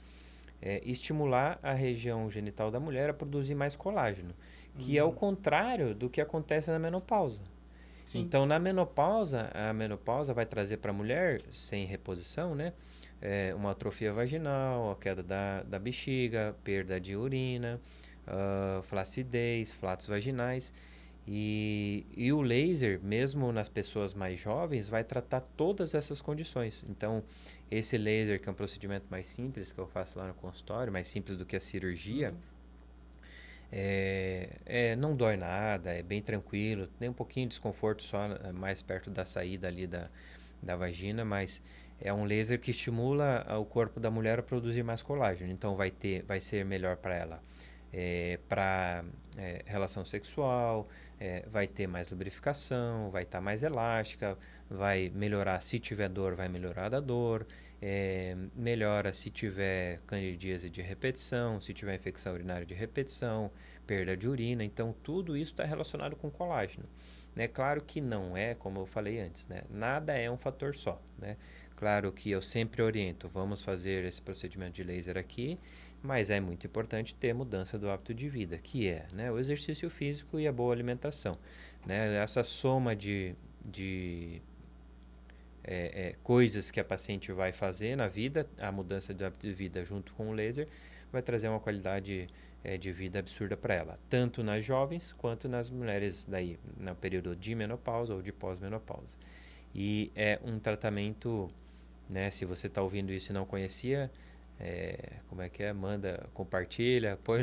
estimular a região genital da mulher a produzir mais colágeno, que é o contrário do que acontece na menopausa. Sim. Então, a menopausa vai trazer para a mulher, sem reposição, né? Uma atrofia vaginal, a queda da bexiga, perda de urina, flacidez, flatos vaginais. E o laser, mesmo nas pessoas mais jovens, vai tratar todas essas condições. Então, esse laser, que é um procedimento mais simples, que eu faço lá no consultório, mais simples do que a cirurgia, não dói nada, é bem tranquilo, tem um pouquinho de desconforto só mais perto da saída ali da vagina, mas é um laser que estimula o corpo da mulher a produzir mais colágeno, então vai ser melhor para ela para relação sexual, vai ter mais lubrificação, vai estar mais elástica, vai melhorar, se tiver dor, vai melhorar da dor, melhora se tiver candidíase de repetição, se tiver infecção urinária de repetição, perda de urina, então tudo isso está relacionado com colágeno. Né? Claro que não é, como eu falei antes, né? Nada é um fator só, né? Claro que eu sempre oriento, vamos fazer esse procedimento de laser aqui, mas é muito importante ter mudança do hábito de vida, que é, né, o exercício físico e a boa alimentação. Né? Essa soma de coisas que a paciente vai fazer na vida, a mudança do hábito de vida junto com o laser, vai trazer uma qualidade de vida absurda para ela, tanto nas jovens quanto nas mulheres daí no período de menopausa ou de pós-menopausa. E é um tratamento, né, se você está ouvindo isso e não conhecia, como é que é? Manda, compartilha, põe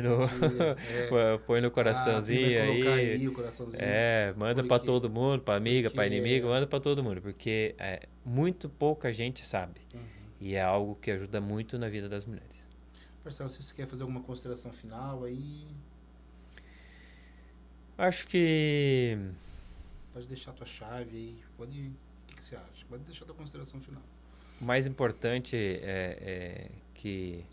no coraçãozinho vai colocar aí. aí o coraçãozinho. Manda para todo mundo, para amiga, para inimigo, manda para todo mundo, porque muito pouca gente sabe. E é algo que ajuda muito na vida das mulheres. Marcelo, se você quer fazer alguma consideração final aí... Acho que... Pode deixar a tua chave aí, o que você acha? Pode deixar a tua consideração final. O mais importante que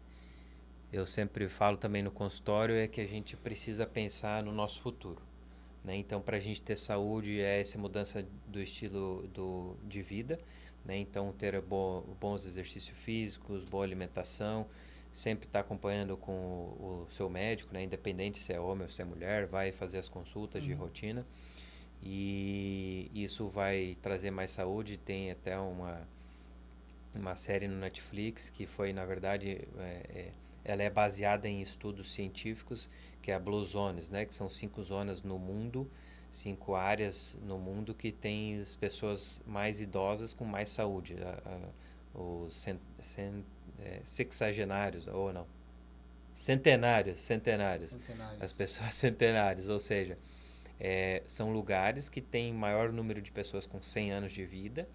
eu sempre falo também no consultório é que a gente precisa pensar no nosso futuro. Né? Então, para a gente ter saúde, é essa mudança do estilo de vida. Né? Então, ter bons exercícios físicos, boa alimentação, sempre estar acompanhando com o seu médico, né? Independente se é homem ou se é mulher, vai fazer as consultas de rotina. E isso vai trazer mais saúde. Tem até uma série no Netflix que foi, na verdade, ela é baseada em estudos científicos, que é a Blue Zones, né? Que são 5 zonas no mundo, 5 áreas no mundo que tem as pessoas mais idosas com mais saúde. Os sexagenários, ou não, centenários. As pessoas centenárias, ou seja, são lugares que têm maior número de pessoas com 100 anos de vida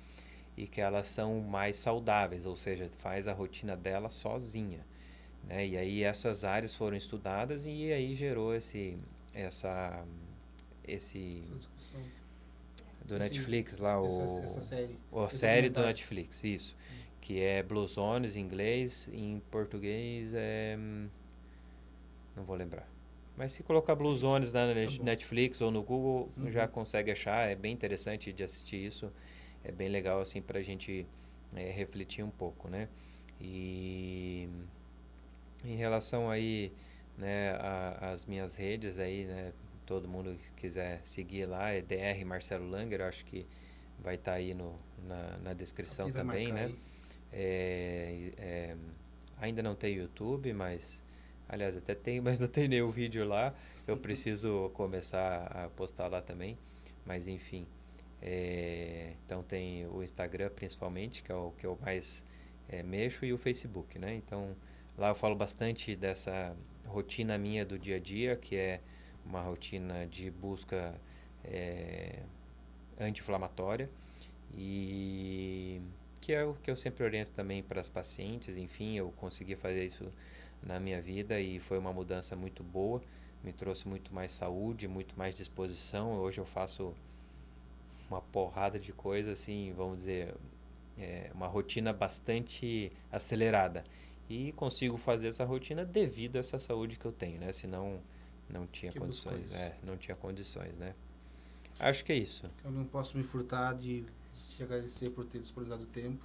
e que elas são mais saudáveis, ou seja, faz a rotina dela sozinha. Né? E aí essas áreas foram estudadas e aí gerou essa do Netflix lá, a série do Netflix, isso, que é Blue Zones em inglês, em português não vou lembrar. Mas se colocar Blue Zones na Netflix ou no Google, já consegue achar, é bem interessante de assistir isso. é bem legal assim para a gente refletir um pouco, né? E em relação aí, né, às minhas redes aí, né, todo mundo que quiser seguir lá é DR Marcelo Langer, eu acho que vai estar aí na descrição Alguém vai também, marcar né? aí. Ainda não tem YouTube, mas aliás até tem, mas não tem nenhum vídeo lá. Eu preciso começar a postar lá também, mas enfim. Então tem o Instagram principalmente, que é o que eu mais mexo, e o Facebook, né? Então lá eu falo bastante dessa rotina minha do dia a dia, que é uma rotina de busca anti-inflamatória e que é o que eu sempre oriento também para as pacientes. Enfim, eu consegui fazer isso na minha vida e foi uma mudança muito boa, me trouxe muito mais saúde, muito mais disposição. Hoje eu faço uma porrada de coisa, assim, vamos dizer, uma rotina bastante acelerada. E consigo fazer essa rotina devido a essa saúde que eu tenho, né? Senão não tinha Que buscou condições, isso. não tinha condições, né? Acho que é isso. Eu não posso me furtar de te agradecer por ter disponibilizado o tempo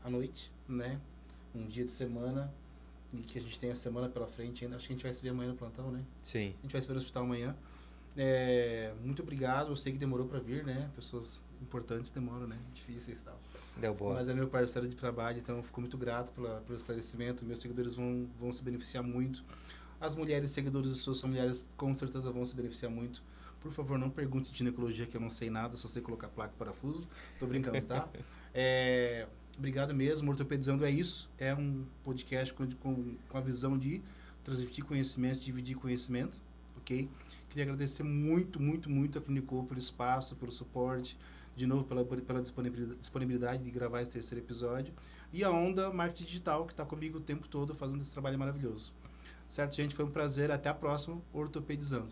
à noite, né? Um dia de semana e que a gente tem a semana pela frente ainda. Acho que a gente vai se ver amanhã no plantão, né? Sim, A gente vai se ver no hospital amanhã. Muito obrigado. Eu sei que demorou para vir, né? Pessoas importantes demoram, né? Difíceis e tal. deu boa. Mas é meu parceiro de trabalho, então eu fico muito grato pelo esclarecimento. Meus seguidores vão se beneficiar muito. As mulheres seguidores de suas familiares com certeza vão se beneficiar muito. Por favor, não pergunte de ginecologia, que eu não sei nada, só sei colocar placa e parafuso. Tô brincando, tá? Obrigado mesmo. Ortopedizando é isso. É um podcast com a visão de transmitir conhecimento, dividir conhecimento, ok? Queria agradecer muito, muito, muito a Clinicou pelo espaço, pelo suporte, de novo pela disponibilidade de gravar esse terceiro episódio. E a Onda Marketing Digital, que está comigo o tempo todo fazendo esse trabalho maravilhoso. Certo, gente? Foi um prazer. Até a próxima. Ortopedizando.